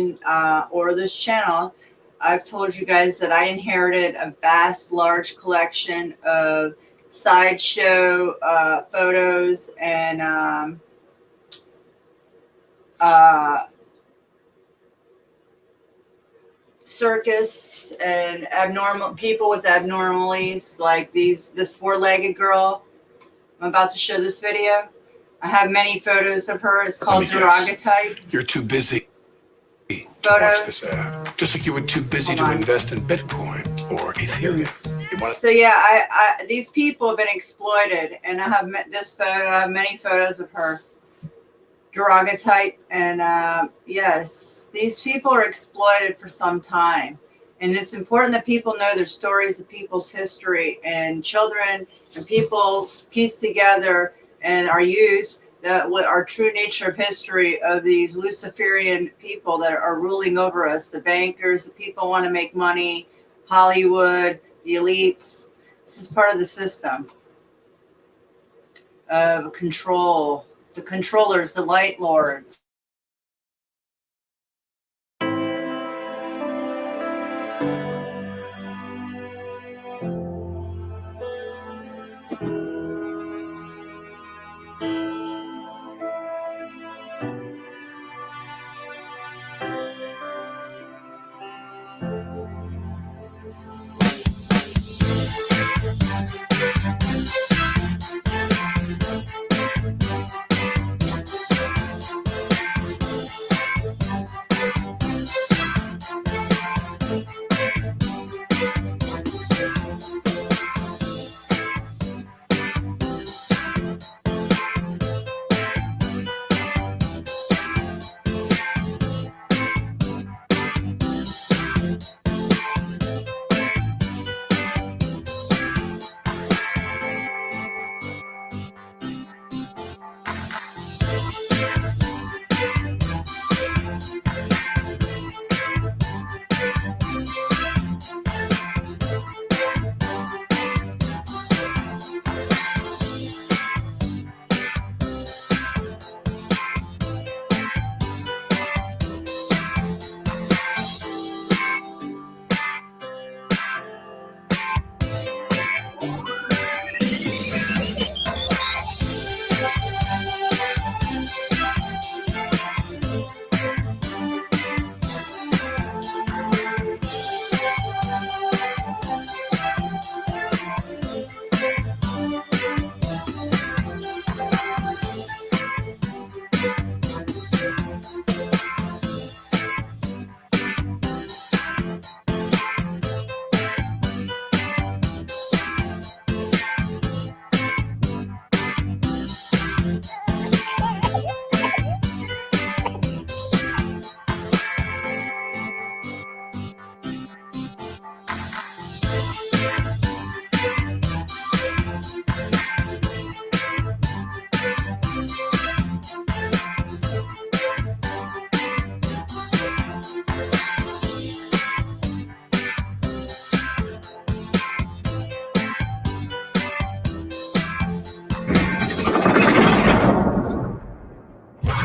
or this channel, I've told you guys that I inherited a vast, large collection of sideshow photos and circus and abnormal people with abnormalities, like this four-legged girl. I'm about to show this video. I have many photos of her. It's called Daguerreotype. You're too busy to Photos. watch this ad. Just like you were too busy to invest in Bitcoin or Ethereum. You want So yeah, I these people have been exploited, and I have this photo. I have many photos of her. Daguerreotype, and yes, these people are exploited for some time, and it's important that people know their stories of people's history, and children and people piece together and are used that what our true nature of history of these Luciferian people that are ruling over us, the bankers, the people want to make money, Hollywood, the elites. This is part of the system of control, the controllers, the light lords.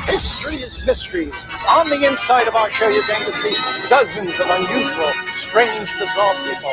History is mysteries. On the inside of our show, you're going to see dozens of unusual, strange, bizarre people.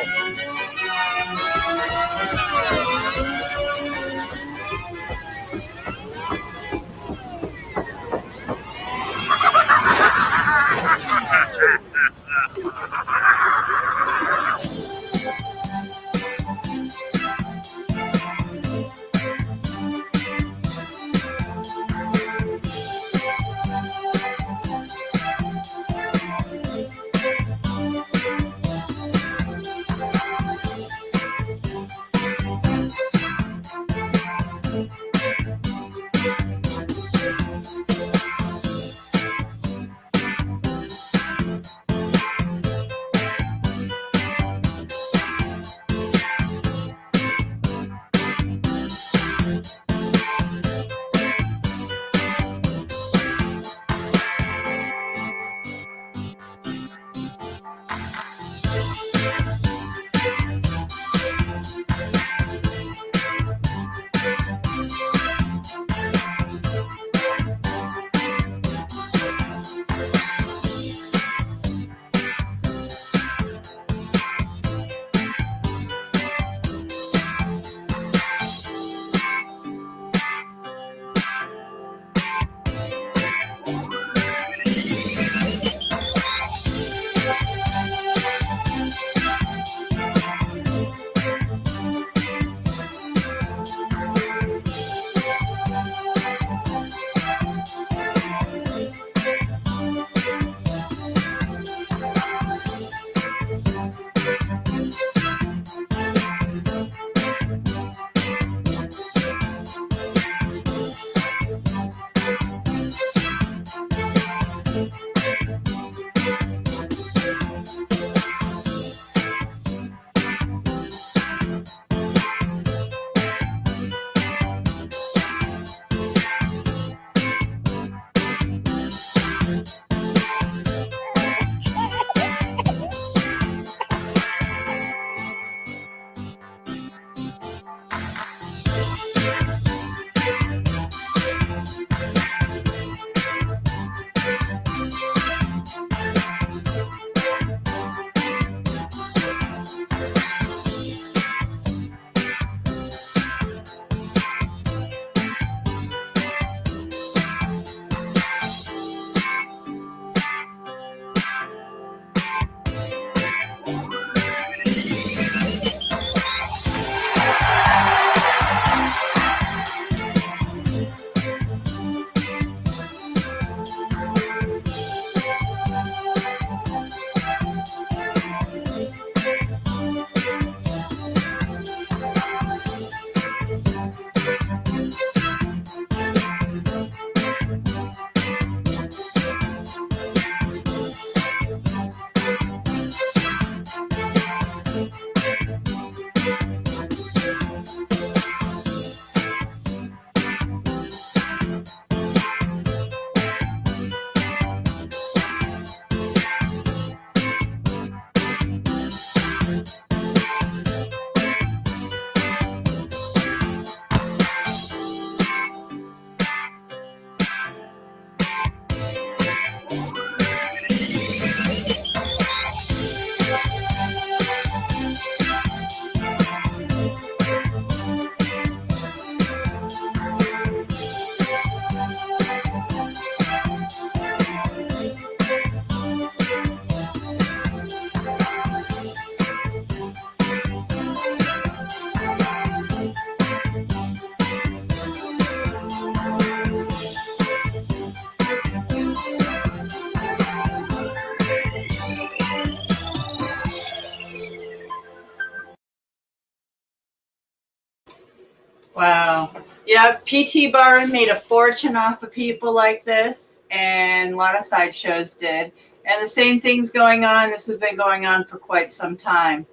Wow. Yeah, PT Barn made a fortune off of people like this, and a lot of sideshows did. And the same thing's going on. This has been going on for quite some time.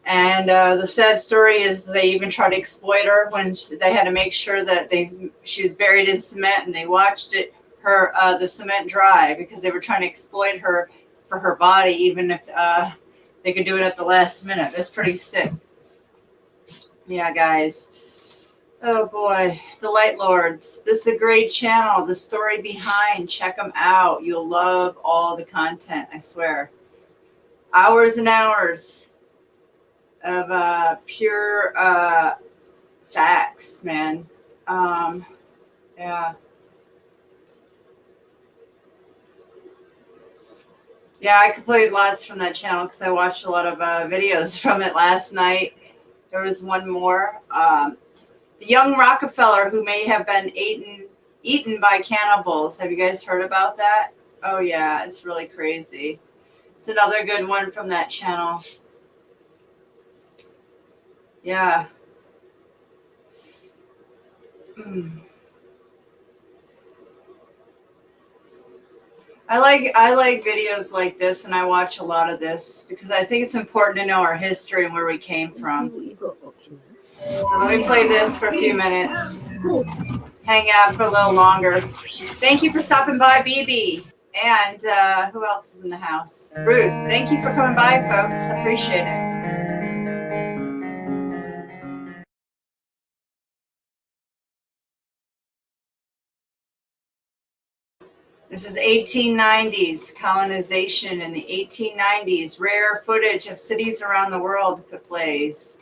And the sad story is they even tried to exploit her when they had to make sure that she was buried in cement, and they watched the cement dry because they were trying to exploit her for her body, even if they could do it at the last minute. That's pretty sick. Yeah, guys. Oh boy, the Light Lords. This is a great channel. The story behind, check them out. You'll love all the content, I swear. Hours and hours of pure facts, man. Yeah. Yeah, I could play lots from that channel because I watched a lot of videos from it last night. There was one more. The young Rockefeller who may have been eaten by cannibals. Have you guys heard about that? Oh yeah, it's really crazy. It's another good one from that channel. Yeah. I like videos like this, and I watch a lot of this because I think it's important to know our history and where we came from. So let me play this for a few minutes. Hang out for a little longer. Thank you for stopping by, BB. And who else is in the house? Ruth. Thank you for coming by, folks. Appreciate it. This is 1890s, colonization in the 1890s. Rare footage of cities around the world if it plays.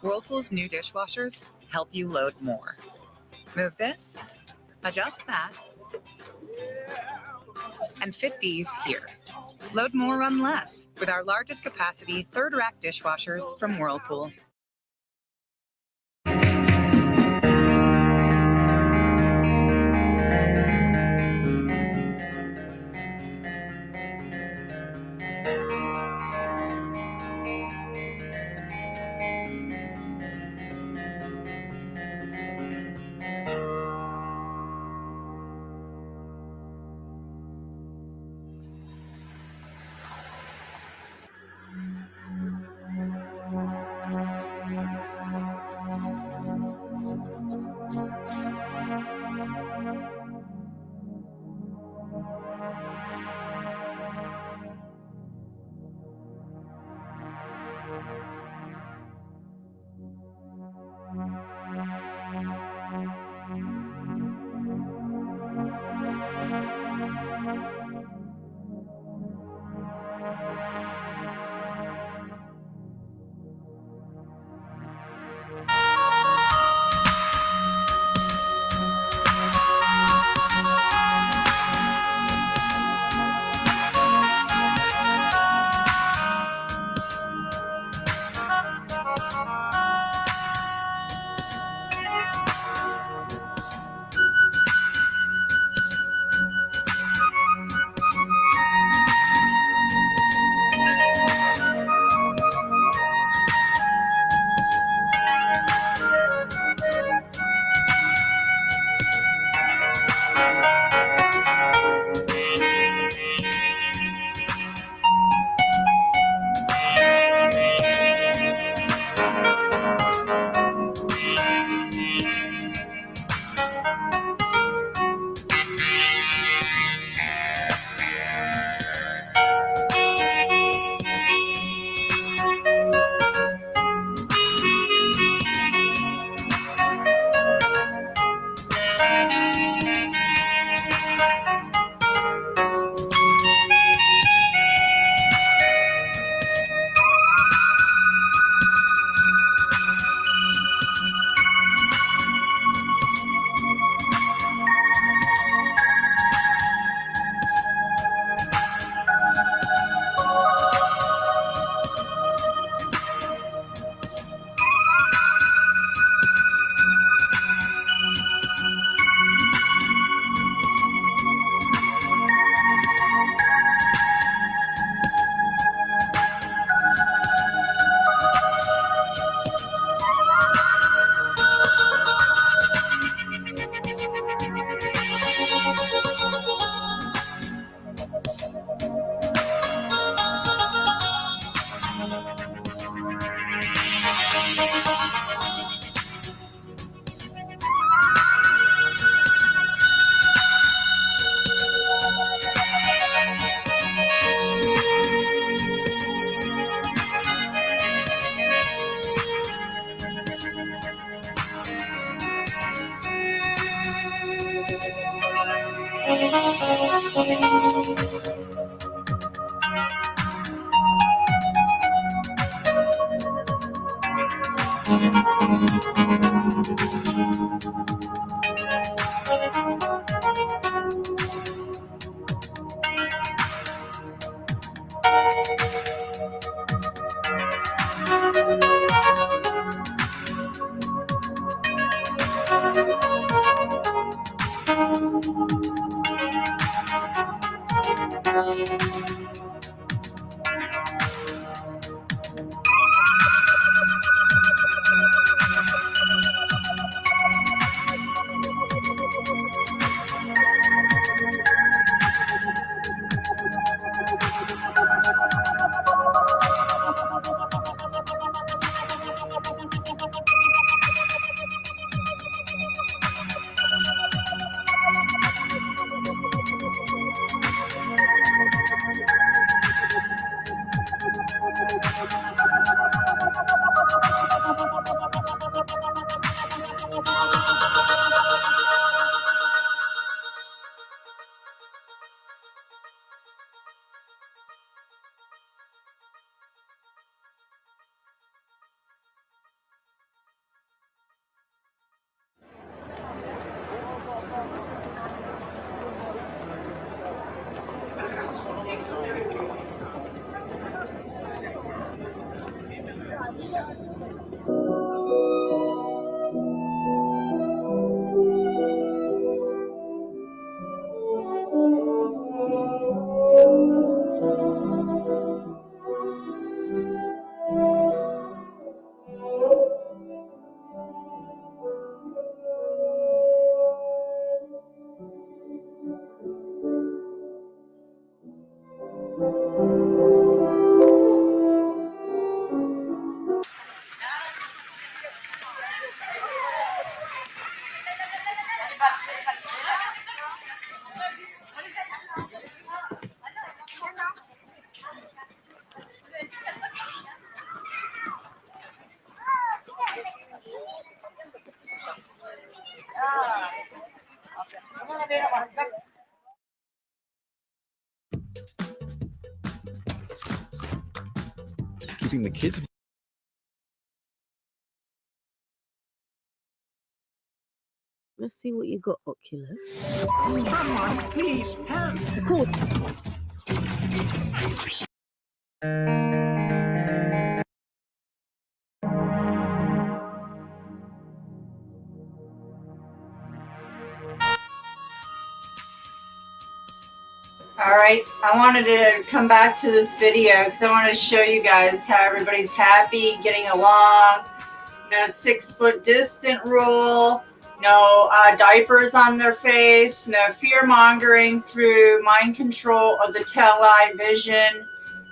Whirlpool's new dishwashers help you load more. Move this, adjust that, and fit these here. Load more, run less with our largest capacity third rack dishwashers from Whirlpool. Keeping the kids. Let's see what you got, Oculus. Someone, please help. Of course. All right, I wanted to come back to this video because I wanted to show you guys how everybody's happy, getting along. No 6-foot distant rule, no diapers on their face, no fear mongering through mind control of the television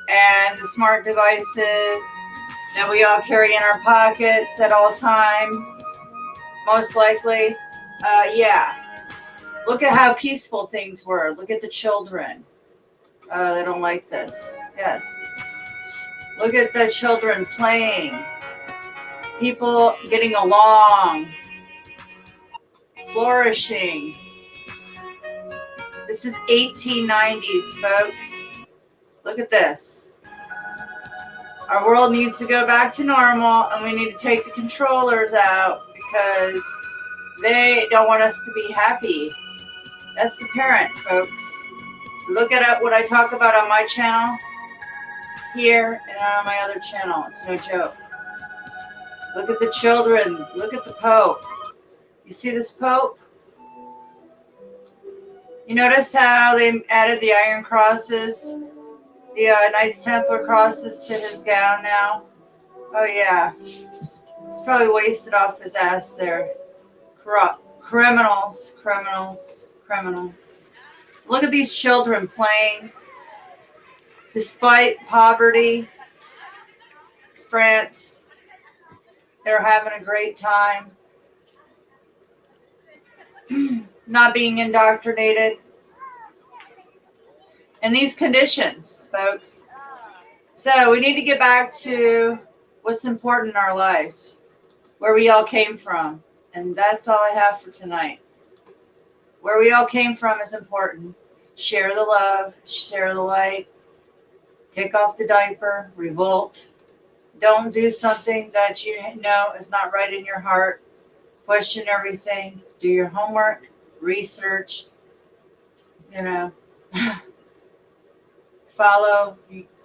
and the smart devices that we all carry in our pockets at all times, most likely. Yeah. Look at how peaceful things were. Look at the children. They don't like this. Yes. Look at the children playing. People getting along. Flourishing. This is 1890s, folks. Look at this. Our world needs to go back to normal, and we need to take the controllers out because they don't want us to be happy. That's the parent, folks. Look at what I talk about on my channel here and on my other channel. It's no joke. Look at the children. Look at the Pope. You see this Pope? You notice how they added the iron crosses, the Knights Templar crosses to his gown now? Oh, yeah. He's probably wasted off his ass there. Corrupt. Criminals. Look at these children playing. Despite poverty, it's France. They're having a great time. Not being indoctrinated. In these conditions, folks. So we need to get back to what's important in our lives. Where we all came from. And that's all I have for tonight. Where we all came from is important. Share the love, share the light, take off the diaper, revolt. Don't do something that you know is not right in your heart. Question everything. Do your homework, research, follow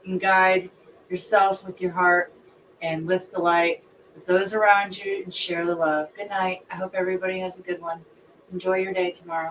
and guide yourself with your heart and lift the light with those around you and share the love. Good night. I hope everybody has a good one. Enjoy your day tomorrow.